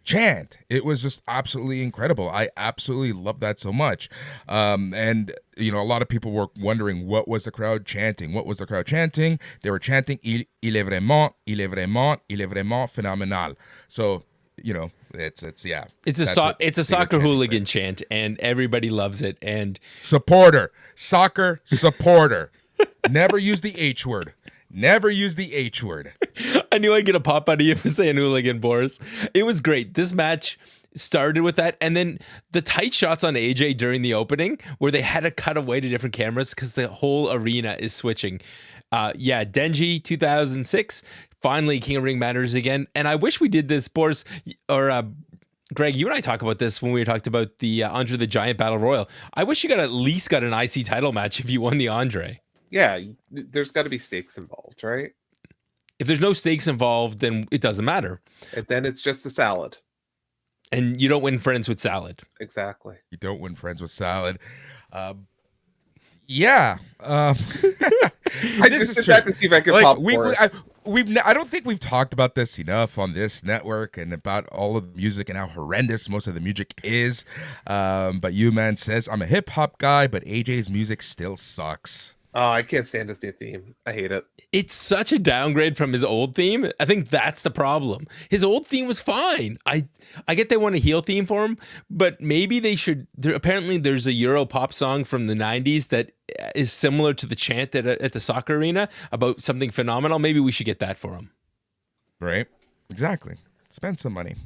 chant. It was just absolutely incredible. I absolutely love that so much. And a lot of people were wondering, what was the crowd chanting? They were chanting il est vraiment phénoménal. So it's a soccer hooligan chant, and everybody loves it. And soccer supporter. Never use the H word. Never use the H word. I knew I'd get a pop out of you for saying hooligan, Boris. It was great. This match started with that, and then the tight shots on AJ during the opening, where they had to cut away to different cameras because the whole arena is switching. Denji 2006, finally King of Ring matters again. And I wish we did this, Boris, or Greg, you and I talked about this when we talked about the Andre the Giant Battle Royal. I wish you at least got an IC title match if you won the Andre. Yeah, there's got to be stakes involved, right? If there's no stakes involved, then it doesn't matter. And then it's just a salad. And you don't win friends with salad. Exactly. You don't win friends with salad. Yeah. I just did that to see if I could pop Boris. I don't think we've talked about this enough on this network and about all of the music and how horrendous most of the music is. But man says, I'm a hip hop guy, but AJ's music still sucks. Oh, I can't stand his new theme. I hate it. It's such a downgrade from his old theme. I think that's the problem. His old theme was fine. I get they want a heel theme for him, but maybe they should. Apparently, there's a Euro pop song from the 90s that is similar to the chant at the soccer arena about something phenomenal. Maybe we should get that for him. Right? Exactly. Spend some money.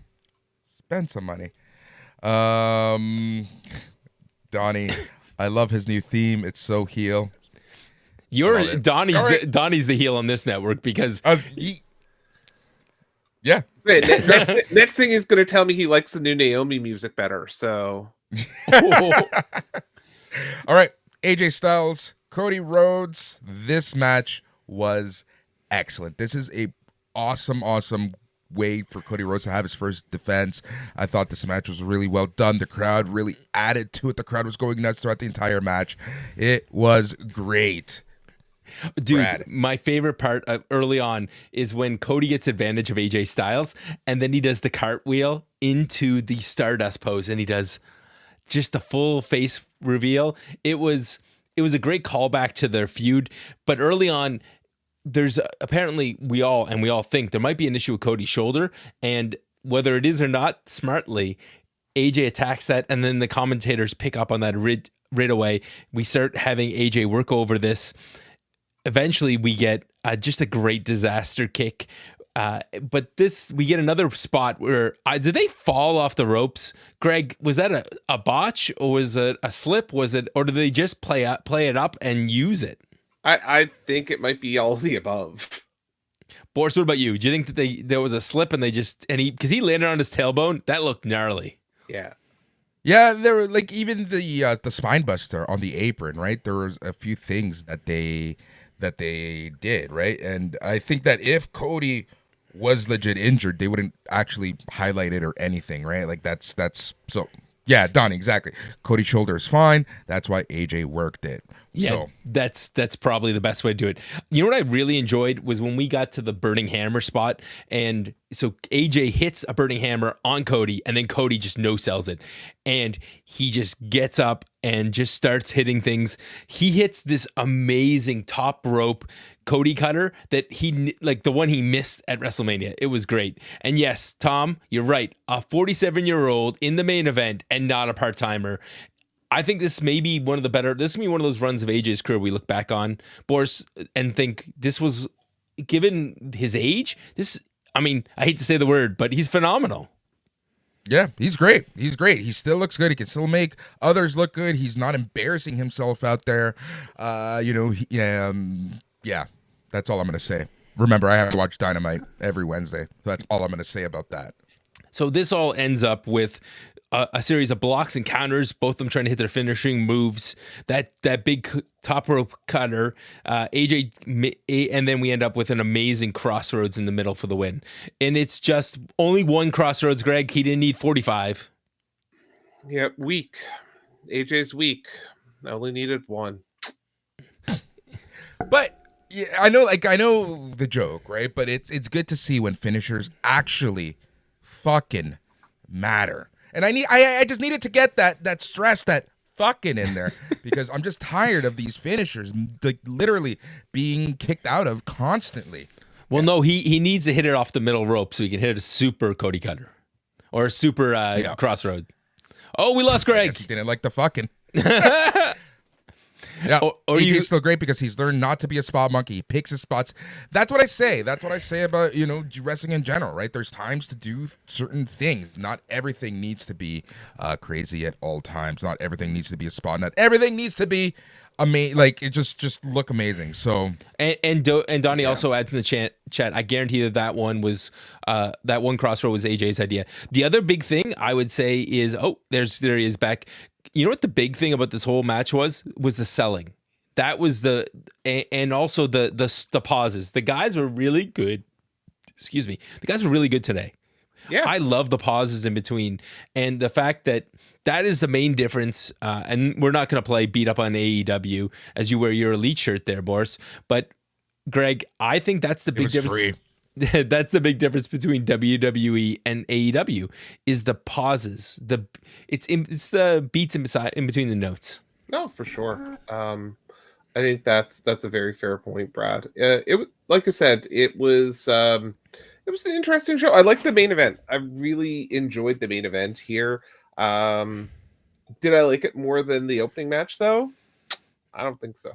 Donnie, I love his new theme. It's so heel. Donnie's the heel on this network because yeah. Next thing he's going to tell me he likes the new Naomi music better. So, all right, AJ Styles, Cody Rhodes. This match was excellent. This is a awesome way for Cody Rhodes to have his first defense. I thought this match was really well done. The crowd really added to it. The crowd was going nuts throughout the entire match. It was great. Dude, Brad. My favorite part early on is when Cody gets advantage of AJ Styles, and then he does the cartwheel into the Stardust pose, and he does just the full face reveal. It was a great callback to their feud. But early on, there's apparently we all think there might be an issue with Cody's shoulder, and whether it is or not, smartly, AJ attacks that, and then the commentators pick up on that right away. We start having AJ work over this. Eventually, we get just a great disaster kick. But we get another spot where did they fall off the ropes? Greg, was that a botch, or was it a slip? Or did they just play it up and use it? I think it might be all of the above. Boris, what about you? Do you think that there was a slip and because he landed on his tailbone? That looked gnarly. Yeah. Yeah, there were like even the spine buster on the apron, right? There was a few things that they did, right? And I think that if Cody was legit injured, they wouldn't actually highlight it or anything, right? Like that's so yeah, Donnie, exactly. Cody's shoulder is fine. That's why AJ worked it. Yeah, so. that's probably the best way to do it. You know what I really enjoyed was when we got to the burning hammer spot, and so AJ hits a burning hammer on Cody, and then Cody just no sells it, and he just gets up and just starts hitting things. He hits this amazing top rope Cody cutter that like the one he missed at WrestleMania. It was great. And yes, Tom, you're right. A 47-year-old in the main event and not a part-timer. I think this may be one of the better. This may be one of those runs of AJ's career we look back on, Boris, and think this was, given his age, I hate to say the word, but he's phenomenal. Yeah, he's great. He's great. He still looks good. He can still make others look good. He's not embarrassing himself out there. Yeah, that's all I'm going to say. Remember, I have to watch Dynamite every Wednesday. So that's all I'm going to say about that. So this all ends up with a series of blocks and counters, both of them trying to hit their finishing moves. That big top rope cutter, AJ, and then we end up with an amazing crossroads in the middle for the win. And it's just only one crossroads, Greg. He didn't need 45. Yeah, weak. AJ's weak. I only needed one. But yeah, I know the joke, right? But it's good to see when finishers actually fucking matter. And I just needed to get that stress, that fucking in there, because I'm just tired of these finishers like literally being kicked out of constantly. Well, no, he needs to hit it off the middle rope so he can hit a super Cody cutter or a super crossroad. Oh, we lost Greg. He didn't like the fucking. Yeah, or he's still great because he's learned not to be a spot monkey. He picks his spots. That's what I say. That's what I say about, wrestling in general, right? There's times to do certain things. Not everything needs to be crazy at all times. Not everything needs to be a spot. Not everything needs to be amazing. Like, it just look amazing. So and Donnie also adds in the chat. I guarantee that one was that one crossroad was AJ's idea. The other big thing I would say is there he is back. You know what the big thing about this whole match was the selling. That was and also the pauses. The guys were really good. Excuse me. The guys were really good today. Yeah. I love the pauses in between, and the fact that is the main difference. And we're not going to play beat up on AEW as you wear your Elite shirt there, Boris. But Greg, I think that's the big difference. Free. That's the big difference between WWE and AEW is the pauses. It's the beats in between the notes. No, for sure. I think that's a very fair point, Brad. It like I said, it was an interesting show. I liked the main event. I really enjoyed the main event here. Did I like it more than the opening match though? I don't think so.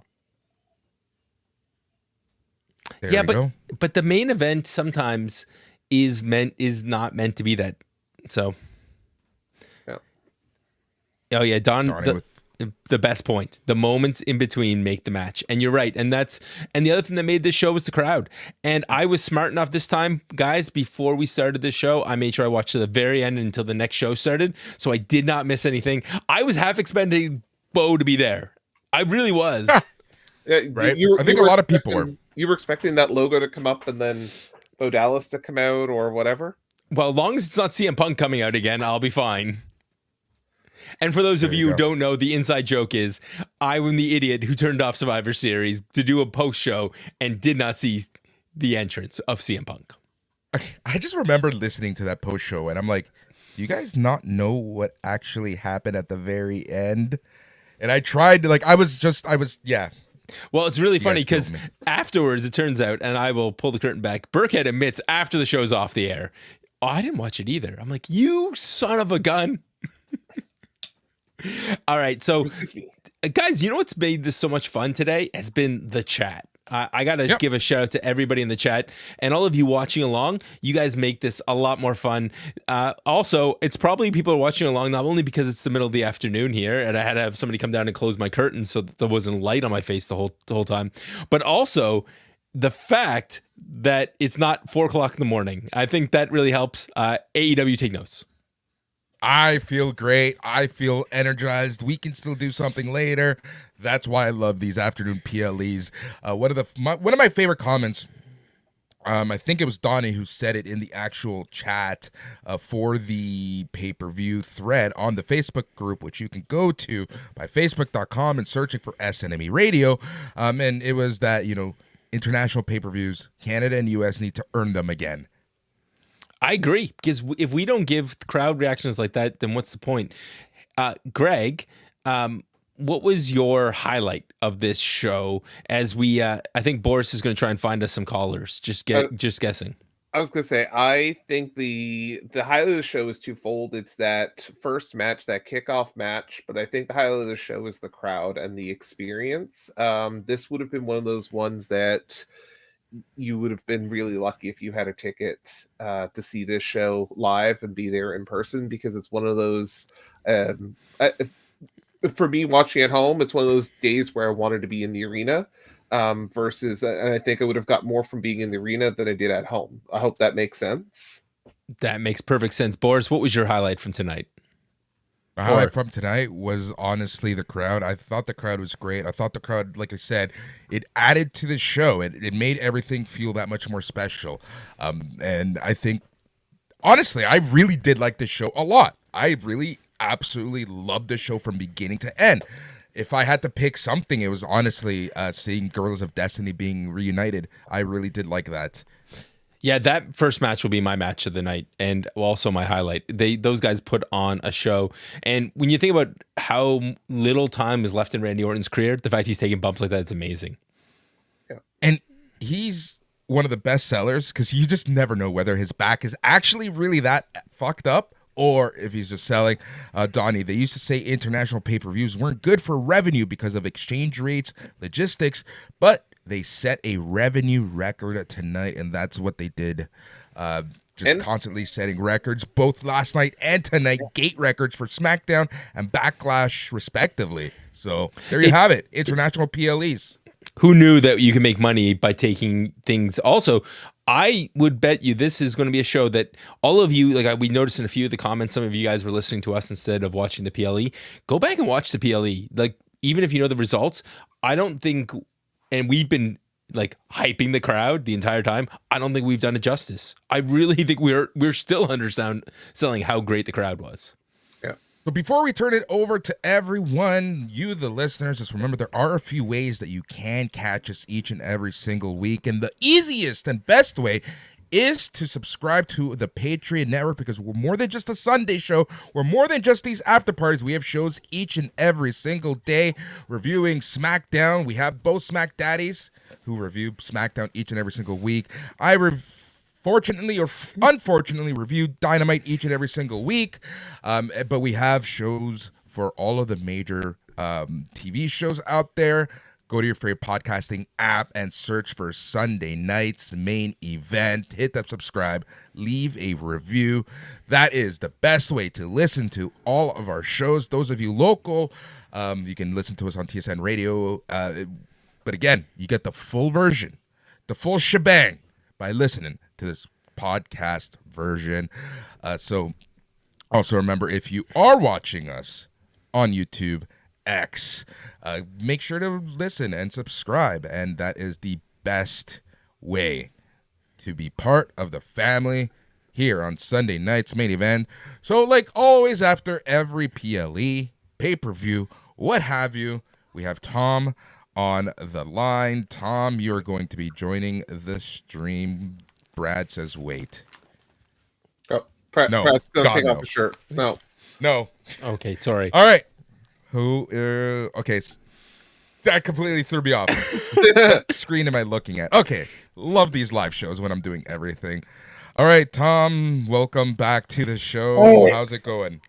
But the main event sometimes is not meant to be that. So, yeah. Oh yeah, the best point. The moments in between make the match, and you're right. And the other thing that made this show was the crowd. And I was smart enough this time, guys. Before we started the show, I made sure I watched to the very end until the next show started, so I did not miss anything. I was half expecting Bo to be there. I really was. Right. I think a lot of people were. You were expecting that logo to come up and then Bo Dallas to come out or whatever? Well, as long as it's not CM Punk coming out again, I'll be fine. And for those of you who don't know, the inside joke is I am the idiot who turned off Survivor Series to do a post show and did not see the entrance of CM Punk. I just remember listening to that post show and I'm like, do you guys not know what actually happened at the very end? And I tried to yeah. Well, it's really You guys funny killed because me. afterwards it turns out, and I will pull the curtain back, Burkhead admits after the show's off the air, oh, I didn't watch it either. I'm like, you son of a gun. All right, so Excuse me. guys, you know what's made this so much fun today has been the chat. I got to give a shout out to everybody in the chat and all of you watching along. You guys make this a lot more fun. Also, it's probably people are watching along not only because it's the middle of the afternoon here and I had to have somebody come down and close my curtains so that there wasn't light on my face the whole time, but also the fact that it's not 4:00 in the morning. I think that really helps. AEW, take notes. I feel great. I feel energized. We can still do something later. That's why I love these afternoon PLEs. One of my favorite comments. I think it was Donnie who said it in the actual chat for the pay-per-view thread on the Facebook group, which you can go to by facebook.com and searching for SNME Radio. And it was that, international pay-per-views, Canada and US need to earn them again. I agree, because if we don't give crowd reactions like that, then what's the point? Greg, what was your highlight of this show? As we, I think Boris is going to try and find us some callers. Just guessing. I was gonna say, I think the highlight of the show is twofold. It's that first match, that kickoff match, but I think the highlight of the show is the crowd and the experience. This would have been one of those ones that you would have been really lucky if you had a ticket to see this show live and be there in person, because it's one of those for me watching at home, it's one of those days where I wanted to be in the arena versus, and I think I would have got more from being in the arena than I did at home. I hope that makes sense. That makes perfect sense. Boris, what was your highlight from tonight? The highlight from tonight was honestly the crowd. I thought the crowd was great. I thought the crowd, like I said, it added to the show. It made everything feel that much more special. And I think, honestly, I really did like this show a lot. I really absolutely loved the show from beginning to end. If I had to pick something, it was honestly seeing Girls of Destiny being reunited. I really did like that. Yeah, that first match will be my match of the night and also my highlight. Those guys put on a show. And when you think about how little time is left in Randy Orton's career, the fact he's taking bumps like that is amazing. Yeah. And he's one of the best sellers because you just never know whether his back is actually really that fucked up or if he's just selling. Donnie, they used to say international pay-per-views weren't good for revenue because of exchange rates, logistics, but they set a revenue record tonight, and that's what they did. Constantly setting records, both last night and tonight, gate records for SmackDown and Backlash, respectively. So there you have it, international PLEs. Who knew that you can make money by taking things? Also, I would bet you this is going to be a show that all of you, like we noticed in a few of the comments, some of you guys were listening to us instead of watching the PLE. Go back and watch the PLE. Like, even if you know the results, I don't think... And we've been like hyping the crowd the entire time. I don't think we've done it justice. I really think we're still selling how great the crowd was. Yeah. But before we turn it over to everyone, you, the listeners, just remember there are a few ways that you can catch us each and every single week. And the easiest and best way is to subscribe to the Patreon network, because we're more than just a Sunday show. We're more than just these after parties. We have shows each and every single day reviewing SmackDown. We have both Smack Daddies who review SmackDown each and every single week. I fortunately or unfortunately review Dynamite each and every single week. But we have shows for all of the major TV shows out there. Go to your favorite podcasting app and search for Sunday Night's Main Event. Hit that subscribe. Leave a review. That is the best way to listen to all of our shows. Those of you local, you can listen to us on TSN Radio. But again, you get the full version, the full shebang, by listening to this podcast version. So also remember, if you are watching us on YouTube, X, make sure to listen and subscribe, and that is the best way to be part of the family here on Sunday Night's Main Event. So like always, after every PLE, pay-per-view, what have you, we have Tom on the line. Tom, you're going to be joining the stream. Brad says wait. No. Pratt's gonna God, take no. off his shirt. No. No. Okay, sorry. All right. Who? Okay. That completely threw me off. What screen am I looking at? Okay. Love these live shows when I'm doing everything. All right, Tom. Welcome back to the show. Oh. How's it going?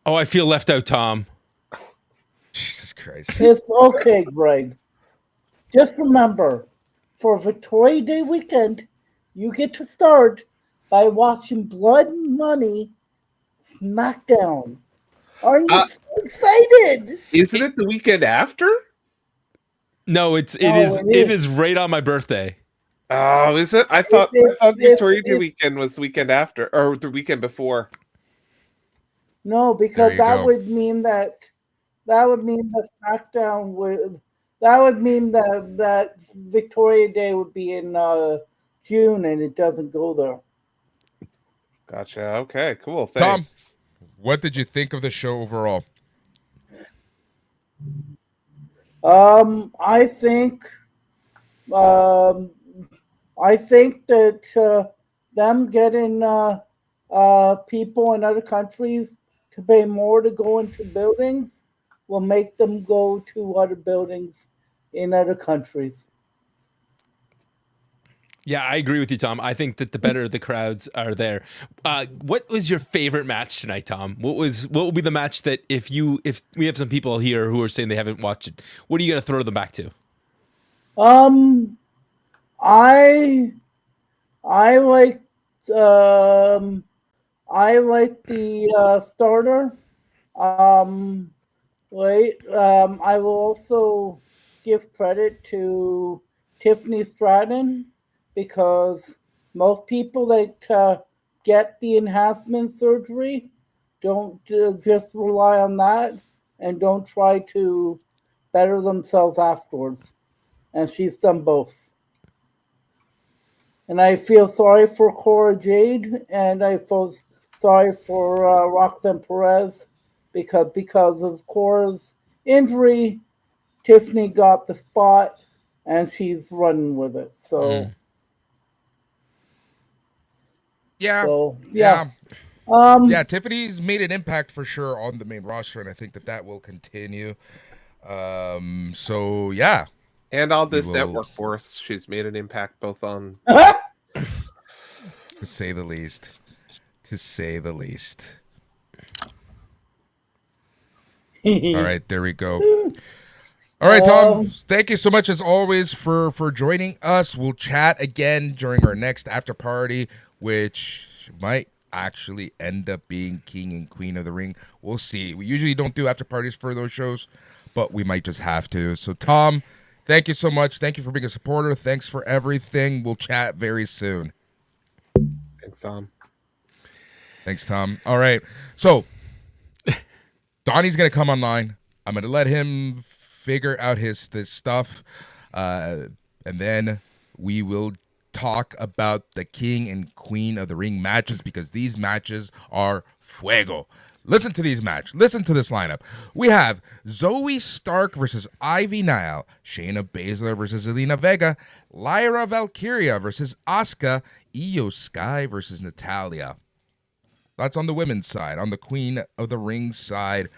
Oh, I feel left out, Tom. Jesus Christ. It's okay, Greg. Just remember, for Victoria Day weekend, you get to start by watching Blood Money SmackDown. Are you so excited? Isn't it the weekend after? No, it Oh, is right on my birthday. Oh, is it? I thought It's- Victoria Day it's- weekend was the weekend after, or the weekend before. No, There because you that go. would mean that SmackDown would. That would mean that Victoria Day would be in June, and it doesn't go there. Gotcha. Okay, cool. Tom. Thanks. What did you think of the show overall? I think that them getting people in other countries to pay more to go into buildings will make them go to other buildings in other countries. Yeah, I agree with you, Tom. I think that the better the crowds are there. What was your favorite match tonight, Tom? What will be the match that if we have some people here who are saying they haven't watched it, what are you gonna throw them back to? I like the starter. I will also give credit to Tiffany Stratton because most people that get the enhancement surgery don't just rely on that and don't try to better themselves afterwards. And she's done both. And I feel sorry for Cora Jade, and I feel sorry for Roxanne Perez because of Cora's injury, Tiffany got the spot, and she's running with it. So, Yeah. yeah. Yeah, Tiffany's made an impact for sure on the main roster, and I think that will continue. So yeah. And on We this will- network, Boris, she's made an impact both on. To say the least. To say the least. All right, there we go. All right, Tom. Thank you so much as always for joining us. We'll chat again during our next after party, which might actually end up being King and Queen of the Ring. We'll see. We usually don't do after parties for those shows, but we might just have to. So, Tom, thank you so much. Thank you for being a supporter. Thanks for everything. We'll chat very soon. Thanks, Tom. Thanks, Tom. All right. So, Donnie's going to come online. I'm going to let him figure out this stuff. And then we will talk about the King and Queen of the Ring matches because these matches are fuego. Listen to these matches. Listen to this lineup. We have Zoe Stark versus Ivy Nile, Shayna Baszler versus Zelina Vega, Lyra Valkyria versus Asuka, Io Sky versus Natalia. That's on the women's side. On the Queen of the Ring side.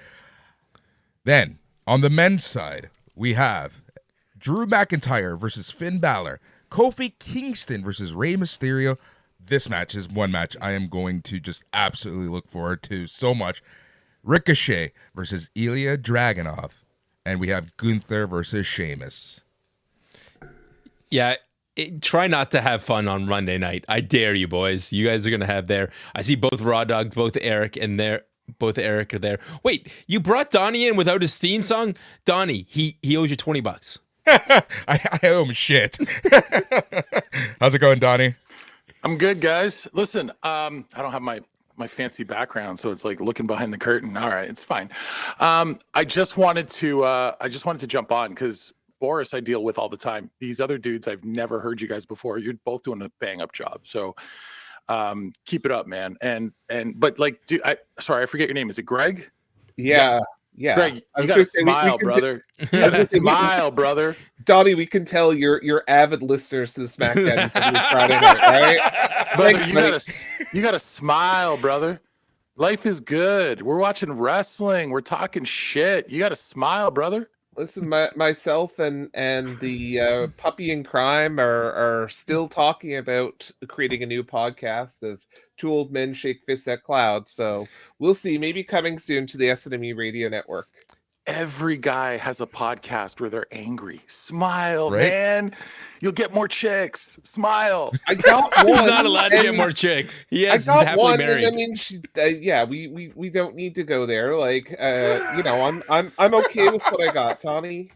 Then, on the men's side, we have Drew McIntyre versus Finn Balor, Kofi Kingston versus Rey Mysterio. This match is one match I am going to just absolutely look forward to so much. Ricochet versus Ilya Dragunov. And we have Gunther versus Sheamus. Yeah, try not to have fun on Monday night. I dare you, boys. You guys are gonna have there. I see both Raw Dogs, both Eric are there. Wait, you brought Donnie in without his theme song? Donnie, he owes you $20. I owe him shit. How's it going, Donnie? I'm good, guys. Listen, I don't have my fancy background, so it's like looking behind the curtain. All right, it's fine. I just wanted to jump on because Boris I deal with all the time. These other dudes I've never heard you guys before. You're both doing a bang up job. So keep it up, man. But like, sorry, I forget your name. Is it Greg? Yeah. Yeah, Greg, I you was gotta gonna say, smile, brother. You gotta smile, brother. Donnie, we can tell you're avid listeners to the SmackDown every Friday night, right? Brother, Thanks, you gotta smile, brother. Life is good. We're watching wrestling. We're talking shit. You gotta smile, brother. Listen, myself and the puppy in crime are still talking about creating a new podcast of two old men shake fists at clouds. So we'll see. Maybe coming soon to the SNME radio network. Every guy has a podcast where they're angry. Smile, Right? man. You'll get more chicks. Smile. I got one. He's not allowed to get and more chicks. I He's got happily one, married. and I mean, yeah, we don't need to go there. Like, you know, I'm okay with what I got, Tommy.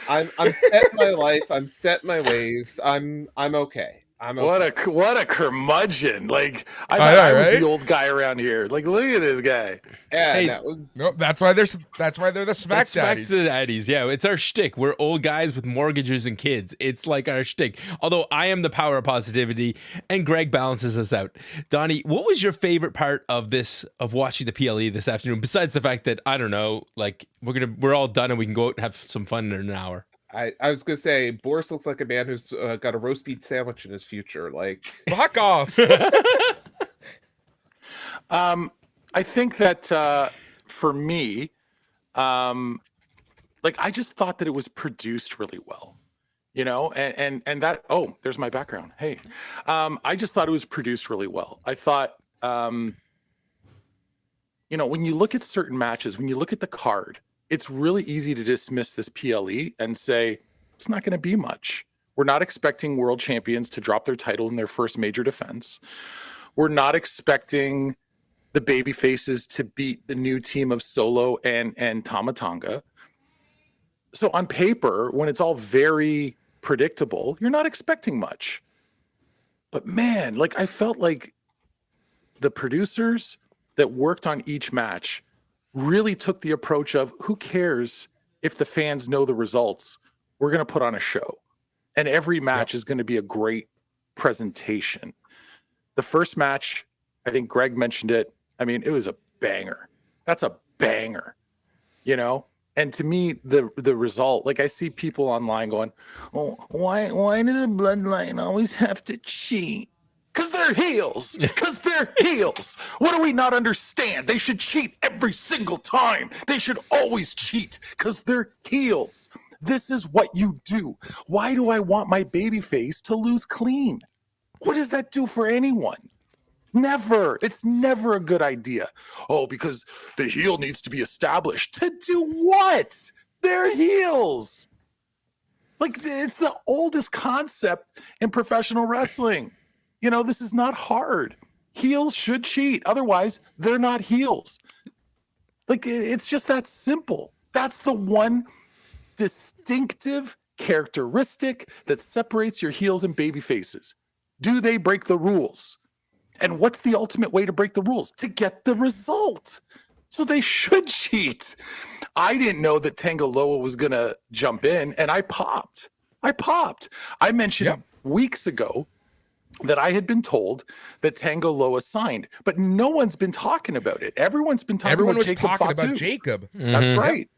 I'm set in my life. I'm set in my ways. I'm okay. I'm okay. What a curmudgeon. Like I I thought know, I was right? the old guy around here. Like, look at this guy. Yeah, Hey, no, No, that's why they're the Smack It's Smack Daddies. Daddies. Yeah, it's our shtick. We're old guys with mortgages and kids. It's like our shtick. Although I am the power of positivity, and Greg balances us out. Donnie, what was your favorite part of watching the PLE this afternoon? Besides the fact that I don't know, like we're all done and we can go out and have some fun in an hour. I was gonna say Boris looks like a man who's got a roast beef sandwich in his future. Like, Fuck off. I think that for me, like I just thought that it was produced really well, you know, and that there's my background. Hey, I just thought it was produced really well. I thought, you know, when you look at certain matches, when you look at the card, it's really easy to dismiss this PLE and say it's not going to be much. We're not expecting world champions to drop their title in their first major defense. We're not expecting the baby faces to beat the new team of Solo and Tama Tonga. So on paper, when it's all very predictable, you're not expecting much. But man, like I felt like the producers that worked on each match really took the approach of who cares if the fans know the results? We're going to put on a show. And every match is going to be a great presentation. The first match, I think Greg mentioned it. I mean, it was a banger. That's a banger, you know? And to me, the result, like I see people online going, oh, why do the Bloodline always have to cheat? Because they're heels. Because they're heels. What do we not understand? They should cheat every single time. They should always cheat because they're heels. This is what you do. Why do I want my baby face to lose clean? What does that do for anyone? Never. It's never a good idea. Oh, because the heel needs to be established. To do what? They're heels. Like, it's the oldest concept in professional wrestling. You know, this is not hard. Heels should cheat. Otherwise, they're not heels. Like, it's just that simple. That's the one distinctive characteristic that separates your heels and baby faces. Do they break the rules? And what's the ultimate way to break the rules? To get the result. So they should cheat. I didn't know that Tangaloa was going to jump in, and I popped. I mentioned weeks ago that I had been told that Tangaloa signed, but no one's been talking about it. Everyone's been talking Everyone about was Jacob talking Fatu. about Jacob. That's right.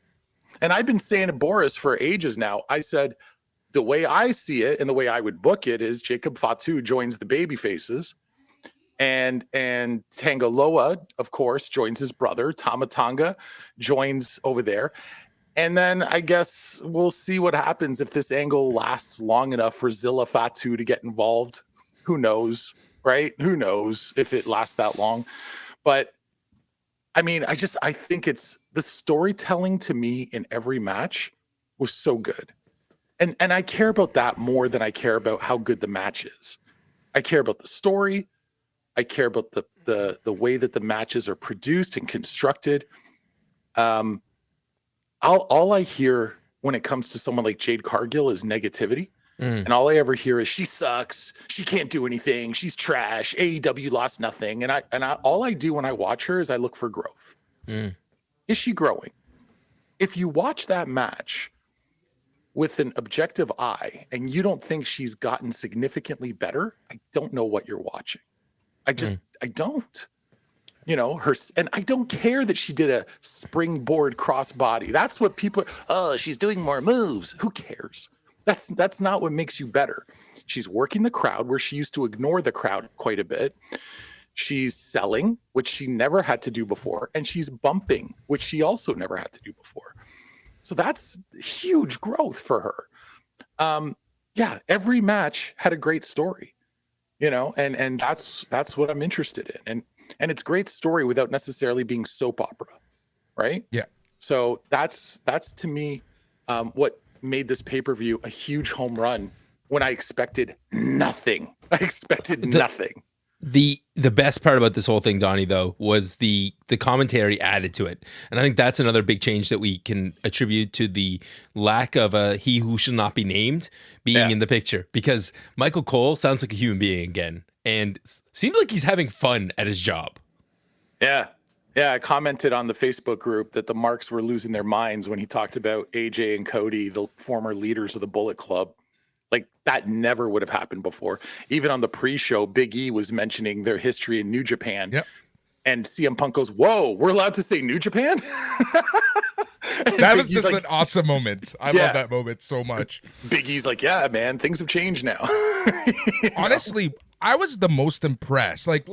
And I've been saying to Boris for ages now, I said, the way I see it and the way I would book it is Jacob Fatu joins the baby faces. And Tangaloa, of course, joins his brother. Tama Tonga joins over there. And then I guess we'll see what happens if this angle lasts long enough for Zilla Fatu to get involved. Who knows, right? Who knows if it lasts that long? But I mean, I think it's the storytelling to me in every match was so good. And I care about that more than I care about how good the match is. I care about the story. I care about the way that the matches are produced and constructed. All I hear when it comes to someone like Jade Cargill is negativity. And all I ever hear is she sucks. She can't do anything. She's trash. AEW lost nothing. And all I do when I watch her is I look for growth. Is she growing? If you watch that match with an objective eye and you don't think she's gotten significantly better, I don't know what you're watching. I don't. you know, and I don't care that she did a springboard crossbody. That's what people are, oh, she's doing more moves. Who cares? That's not what makes you better. She's working the crowd where she used to ignore the crowd quite a bit. She's selling, which she never had to do before, and she's bumping, which she also never had to do before. So that's huge growth for her. Yeah, every match had a great story, you know, and that's what I'm interested in. And it's great story without necessarily being soap opera, right? Yeah. So that's to me what made this pay-per-view a huge home run when I expected nothing. I expected nothing. The best part about this whole thing, Donnie, though, was the commentary added to it. And I think that's another big change that we can attribute to the lack of a he who shall not be named being in the picture. Because Michael Cole sounds like a human being again. And seems like he's having fun at his job. Yeah. Yeah, I commented on the Facebook group that the Marks were losing their minds when he talked about AJ and Cody, the former leaders of the Bullet Club. Like, that never would have happened before. Even on the pre-show, Big E was mentioning their history in New Japan. Yep. And CM Punk goes, whoa, we're allowed to say New Japan? That was just an awesome moment. I love that moment so much. Big E's like, yeah, man, things have changed now. Honestly, I was the most impressed. Like,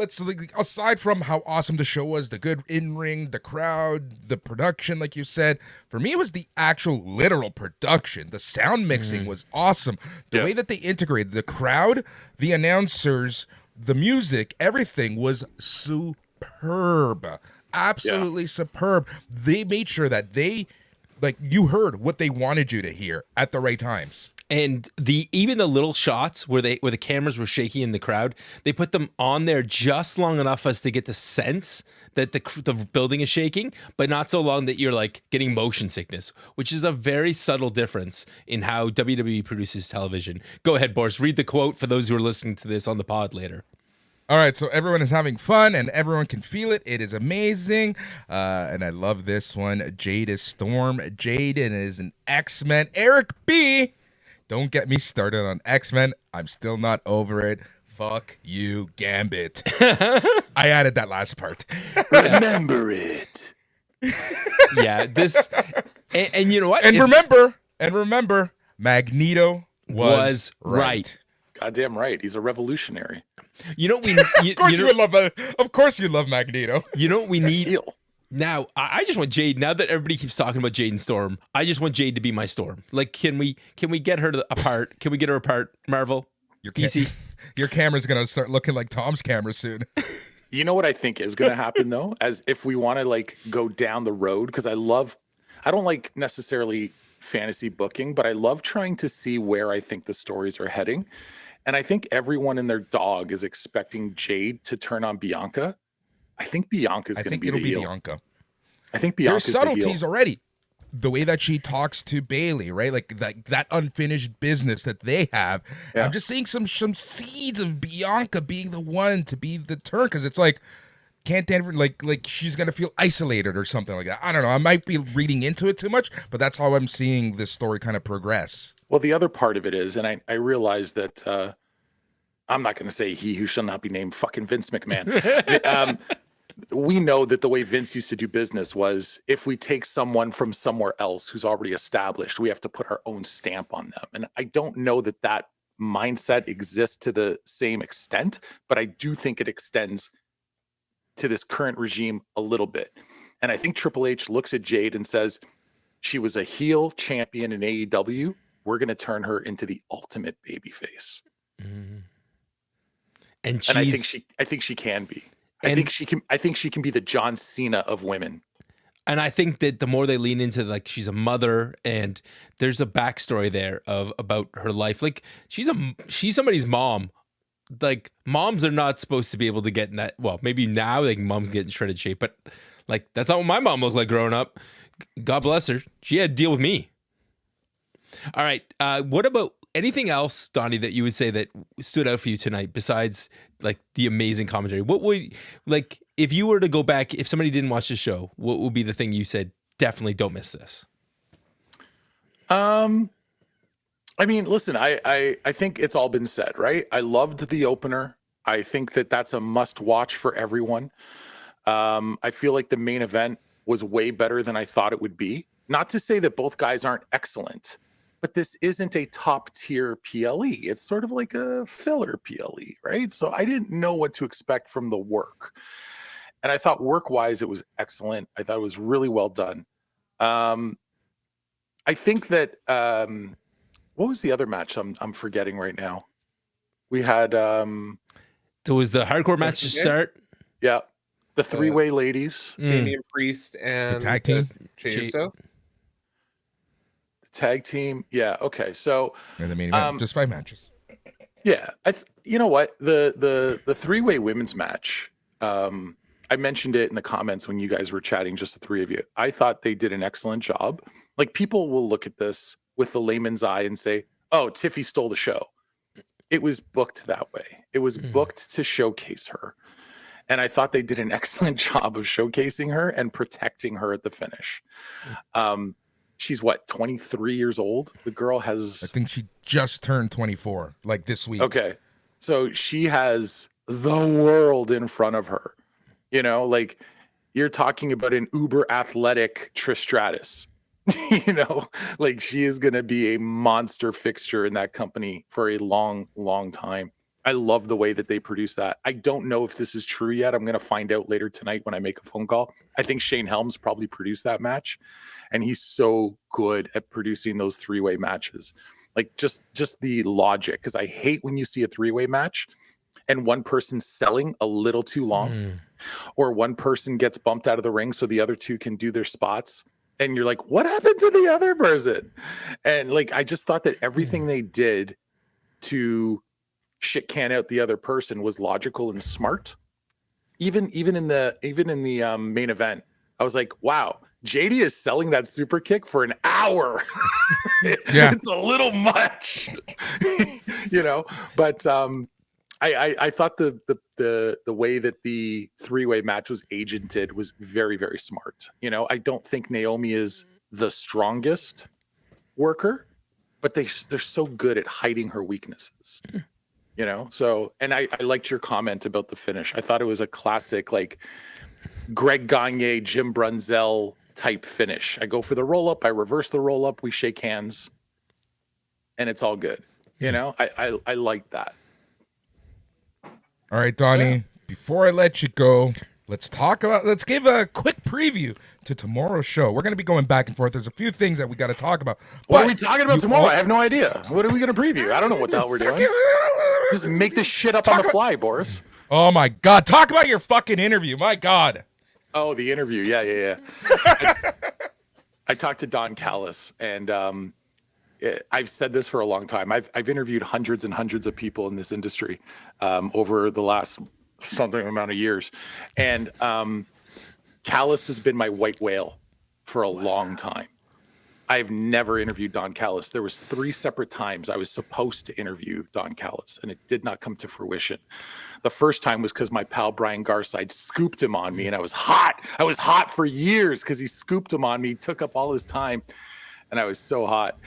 aside from how awesome the show was, the good in-ring, the crowd, the production, like you said, for me, it was the actual literal production. The sound mixing was awesome. The way that they integrated the crowd, the announcers, the music, everything was superb. Absolutely superb. They made sure that you heard what they wanted you to hear at the right times. And even the little shots where the cameras were shaky in the crowd, they put them on there just long enough as to get the sense that the building is shaking, but not so long that you're like getting motion sickness, which is a very subtle difference in how WWE produces television. Go ahead, Boris. Read the quote for those who are listening to this on the pod later. All right, so everyone is having fun and everyone can feel it. It is amazing. And I love this one. Jade is Storm. Jaden is an X-Men. Eric B. Don't get me started on X-Men. I'm still not over it. Fuck you, Gambit. I added that last part. Remember it. Yeah, this... And you know what? And remember, Magneto was right. Goddamn right. He's a revolutionary. You know what we Of course you love Magneto. You know what we need now? I just want Jade. Now that everybody keeps talking about Jade and Storm, I just want Jade to be my Storm. Like, can we get her apart? Can we get her apart? Marvel, DC. Your camera's gonna start looking like Tom's camera soon. You know what I think is gonna happen though, as if we want to like go down the road, because I don't like necessarily fantasy booking, but I love trying to see where I think the stories are heading. And I think everyone and their dog is expecting Jade to turn on Bianca. I think Bianca's going to be the heel. Bianca. I think Bianca's the heel. There's subtleties already. The way that she talks to Bailey, right? Like that unfinished business that they have. Yeah. I'm just seeing some seeds of Bianca being the one to be the turn, because it's like, can't Denver, like she's going to feel isolated or something like that. I don't know. I might be reading into it too much, but that's how I'm seeing this story kind of progress. Well, the other part of it is, and I realize that I'm not going to say he who shall not be named, fucking Vince McMahon. We know that the way Vince used to do business was, if we take someone from somewhere else who's already established, we have to put our own stamp on them. And I don't know that mindset exists to the same extent, but I do think it extends to this current regime a little bit. And I think Triple H looks at Jade and says, she was a heel champion in AEW. We're going to turn her into the ultimate babyface. Mm. And I think she can be. I think she can be the John Cena of women. And I think that the more they lean into, like, she's a mother and there's a backstory there about her life. Like, she's somebody's mom. Like, moms are not supposed to be able to get in that. Well, maybe now like moms get in shredded shape, but like, that's not what my mom looked like growing up. God bless her. She had to deal with me. All right. What about anything else, Donnie, that you would say that stood out for you tonight besides like the amazing commentary? What would, like, if you were to go back, if somebody didn't watch the show, what would be the thing you said, definitely don't miss this? I mean, listen, I think it's all been said, right? I loved the opener. I think that that's a must watch for everyone. I feel like the main event was way better than I thought it would be. Not to say that both guys aren't excellent, but this isn't a top tier PLE. It's sort of like a filler PLE, right? So I didn't know what to expect from the work. And I thought work wise, it was excellent. I thought it was really well done. I think that, what was the other match I'm forgetting right now? We had, There was the hardcore match to start. yeah, the three-way ladies. Damian Priest and The tag team? Jey Uso. The tag team. Yeah, okay. So, And the main event, just 5 matches. yeah, you know what? The three-way women's match, I mentioned it in the comments when you guys were chatting, just the three of you. I thought they did an excellent job. Like, people will look at this with the layman's eye and say, oh, Tiffy stole the show. It was booked that way. It was booked to showcase her. And I thought they did an excellent job of showcasing her and protecting her at the finish. She's what, 23 years old? The girl has... I think she just turned 24, like this week. Okay. So she has the world in front of her. You know, like, you're talking about an uber athletic Trish Stratus. You know, like, she is going to be a monster fixture in that company for a long, long time. I love the way that they produce that. I don't know if this is true yet. I'm going to find out later tonight when I make a phone call. I think Shane Helms probably produced that match, and he's so good at producing those three-way matches. Like, just the logic, because I hate when you see a three-way match and one person's selling a little too long, or one person gets bumped out of the ring so the other two can do their spots. And you're like, what happened to the other person? And like, I just thought that everything they did to shit can out the other person was logical and smart. Even in the main event, I was like, wow, JD is selling that super kick for an hour. Yeah. It's a little much, you know, but I thought the way that the three-way match was agented was very, very smart. You know, I don't think Naomi is the strongest worker, but they're so good at hiding her weaknesses. You know, so, and I liked your comment about the finish. I thought it was a classic, like, Greg Gagne, Jim Brunzell type finish. I go for the roll up, I reverse the roll up, we shake hands, and it's all good. You know, I like that. All right, Donnie, before I let you go, let's give a quick preview to tomorrow's show. We're going to be going back and forth. There's a few things that we got to talk about. What are we talking about tomorrow? I have no idea. What are we going to preview? I don't know what the hell we're doing. Just make this shit up on the fly, Boris. Oh, my God. Talk about your fucking interview. My God. Oh, the interview. Yeah. I talked to Don Callis, and I've said this for a long time. I've interviewed hundreds and hundreds of people in this industry over the last something amount of years. And Callis has been my white whale for a long time. I've never interviewed Don Callis. There was 3 separate times I was supposed to interview Don Callis, and it did not come to fruition. The first time was because my pal Brian Garside scooped him on me, and I was hot. I was hot for years because he scooped him on me, took up all his time, and I was so hot.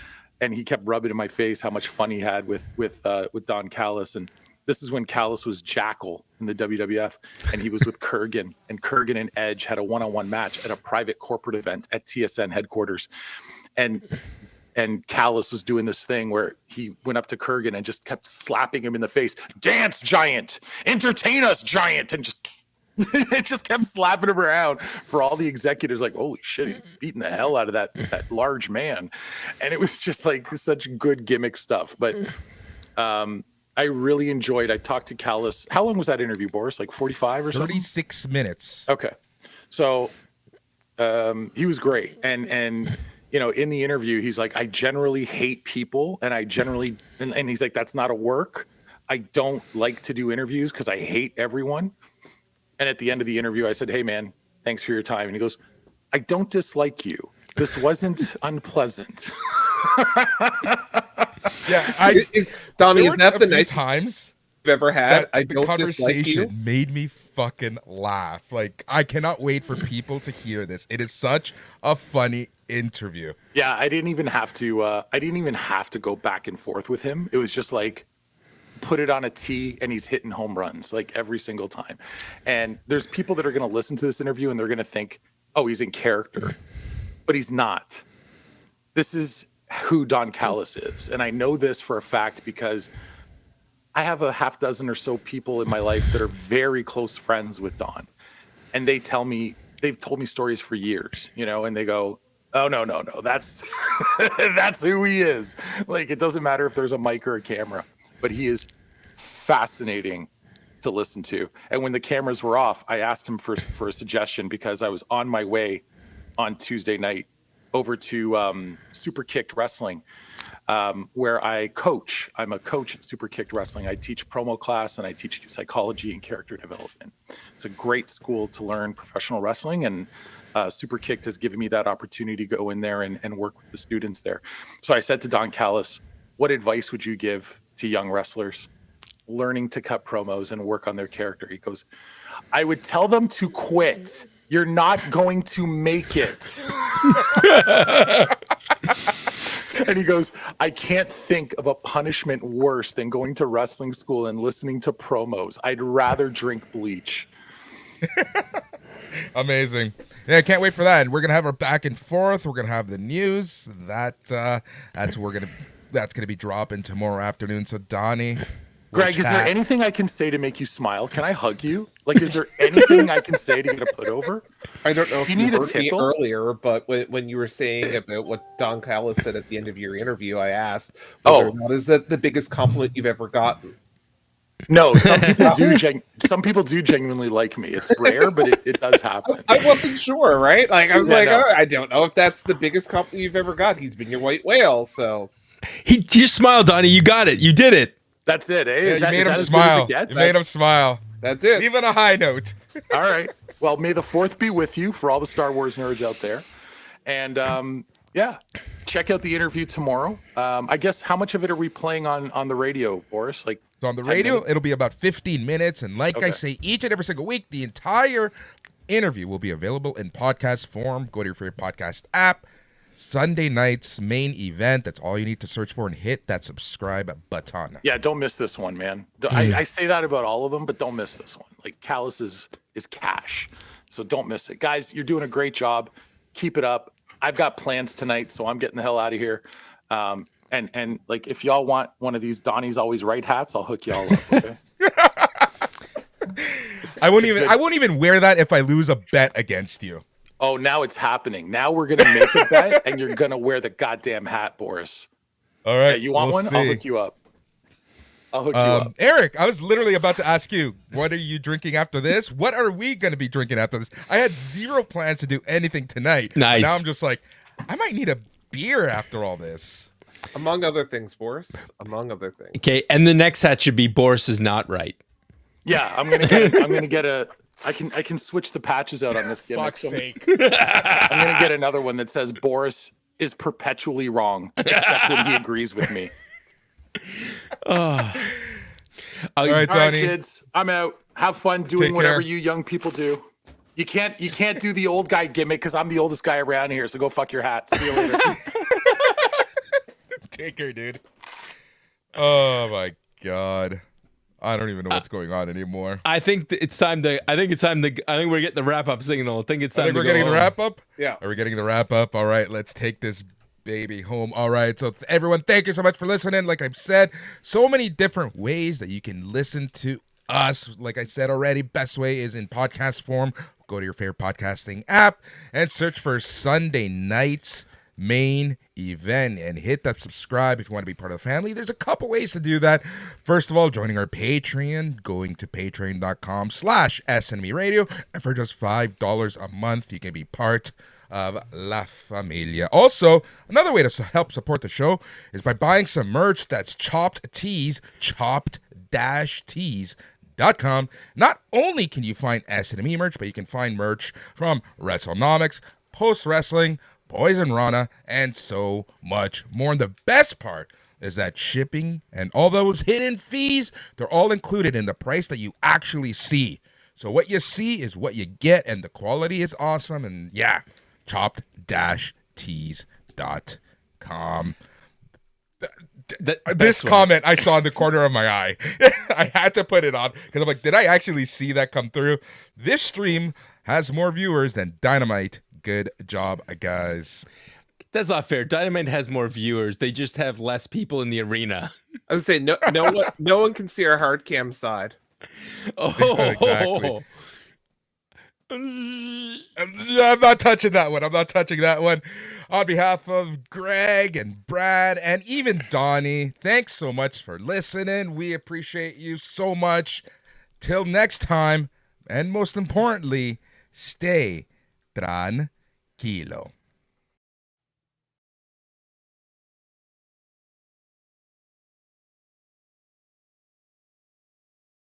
And he kept rubbing in my face how much fun he had with Don Callis. And this is when Callis was Jackal in the WWF, and he was with Kurgan, and Kurgan and Edge had a one-on-one match at a private corporate event at TSN headquarters. And Callis was doing this thing where he went up to Kurgan and just kept slapping him in the face. Dance, giant! Entertain us, giant! And just it just kept slapping him around for all the executives. Like, holy shit, he's beating the hell out of that large man. And it was just like such good gimmick stuff. But I really enjoyed. I talked to Callis. How long was that interview, Boris? Like 45 or something? 36 minutes. Okay, so he was great. And you know, in the interview, he's like, I generally hate people, and and he's like, that's not a work. I don't like to do interviews because I hate everyone. And at the end of the interview, I said, hey, man, thanks for your time. And he goes, I don't dislike you. This wasn't unpleasant. Yeah, Donnie, is that the nicest nicest times you've ever had? that I the don't dislike you. conversation made me fucking laugh. Like, I cannot wait for people to hear this. It is such a funny interview. Yeah, I didn't even have to go back and forth with him. It was just like, put it on a tee and he's hitting home runs like every single time. And there's people that are going to listen to this interview and they're going to think, oh, he's in character, but he's not. This is who Don Callis is. And I know this for a fact because I have a half dozen or so people in my life that are very close friends with Don. And they've told me stories for years, you know, and they go, oh, no, that's, that's who he is. Like, it doesn't matter if there's a mic or a camera, but he is fascinating to listen to. And when the cameras were off, I asked him for a suggestion because I was on my way on Tuesday night over to Super Kicked Wrestling, where I coach. I'm a coach at Super Kicked Wrestling. I teach promo class and I teach psychology and character development. It's a great school to learn professional wrestling, and Super Kicked has given me that opportunity to go in there and work with the students there. So I said to Don Callis, what advice would you give to young wrestlers learning to cut promos and work on their character? He goes, I would tell them to quit. You're not going to make it. And he goes, I can't think of a punishment worse than going to wrestling school and listening to promos. I'd rather drink bleach. Amazing. Yeah, I can't wait for that. And we're gonna have our back and forth. We're gonna have the news. That's gonna be dropping tomorrow afternoon. So Donnie, Greg, is there anything I can say to make you smile? Can I hug you? Like, is there anything I can say to get a put over? I don't know if You you need a heard me tickle? earlier, but when you were saying about what Don Callis said at the end of your interview, I asked, whether or not is that the biggest compliment you've ever gotten? No, some people do genuinely like me. It's rare, but it does happen. I wasn't sure, right? Like, I was Yeah, no. I don't know if that's the biggest compliment you've ever got. He's been your white whale, so. He just smiled, Donnie. You got it. You did it. That's it, eh? Yeah, Is that- you is made him that as good as it smile. gets? You made him smile. That's it. Even a high note. All right. Well, may the fourth be with you for all the Star Wars nerds out there. And yeah, check out the interview tomorrow. I guess how much of it are we playing on the radio, Boris? Like, So on the 10 radio, minutes? it'll be about 15 minutes. And like I Okay. say, each and every single week, the entire interview will be available in podcast form. Go to your favorite podcast app. Sunday night's main event. That's all you need to search for and hit that subscribe button. Yeah, don't miss this one, man. I say that about all of them, but don't miss this one. Like, Callis is cash, so don't miss it. Guys, you're doing a great job. Keep it up. I've got plans tonight, so I'm getting the hell out of here. And like, if y'all want one of these Donnie's Always Right hats, I'll hook y'all up, okay? I won't even wear that if I lose a bet against you. Oh, now it's happening. Now we're going to make a bet, and you're going to wear the goddamn hat, Boris. All right. Yeah, you want we'll one? I'll see. hook you up. I'll hook you up. Eric, I was literally about to ask you, what are you drinking after this? What are we going to be drinking after this? I had zero plans to do anything tonight. Nice. Now I'm just like, I might need a beer after all this. Among other things, Boris. Among other things. Okay, and the next hat should be Boris is not right. Yeah, I'm gonna get a. I can switch the patches out on this gimmick. Fuck's So sake. I'm gonna get another one that says Boris is perpetually wrong, except when he agrees with me. Oh. All right, All right, Tony. kids, I'm out. Have fun doing Take whatever care. you young people do. You can't do the old guy gimmick because I'm the oldest guy around here. So go fuck your hat. See you later. Take care, dude. Oh my god. I don't even know what's going on anymore. I think it's time to. I think we're getting the wrap up signal. I think it's I time think to we're go getting the home. wrap up. Yeah. Are we getting the wrap up? All right, let's take this baby home. All right, so everyone, thank you so much for listening. Like I've said, so many different ways that you can listen to us. Like I said already, best way is in podcast form. Go to your favorite podcasting app and search for Sunday Night's Main Event and hit that subscribe if you want to be part of the family. There's a couple ways to do that. First of all, joining our Patreon, going to patreon.com/SNME Radio, and for just $5 a month, you can be part of La Familia. Also, another way to help support the show is by buying some merch. That's Chopped Tees, chopped-tees.com. Not only can you find SNME merch, but you can find merch from WrestleNomics, Post Wrestling, Boys and Rana, and so much more. And the best part is that shipping and all those hidden fees, they're all included in the price that you actually see. So what you see is what you get, and the quality is awesome. And yeah, chopped-tees.com. This This comment I saw in the corner of my eye. I had to put it on because I'm like, did I actually see that come through? This stream has more viewers than Dynamite. Good job, guys. That's not fair. Dynamite has more viewers. They just have less people in the arena. I would say no one can see our hard cam side. Oh, Exactly. I'm not touching that one. I'm not touching that one. On behalf of Greg and Brad and even Donnie, thanks so much for listening. We appreciate you so much. Till next time, and most importantly, stay tranquilo.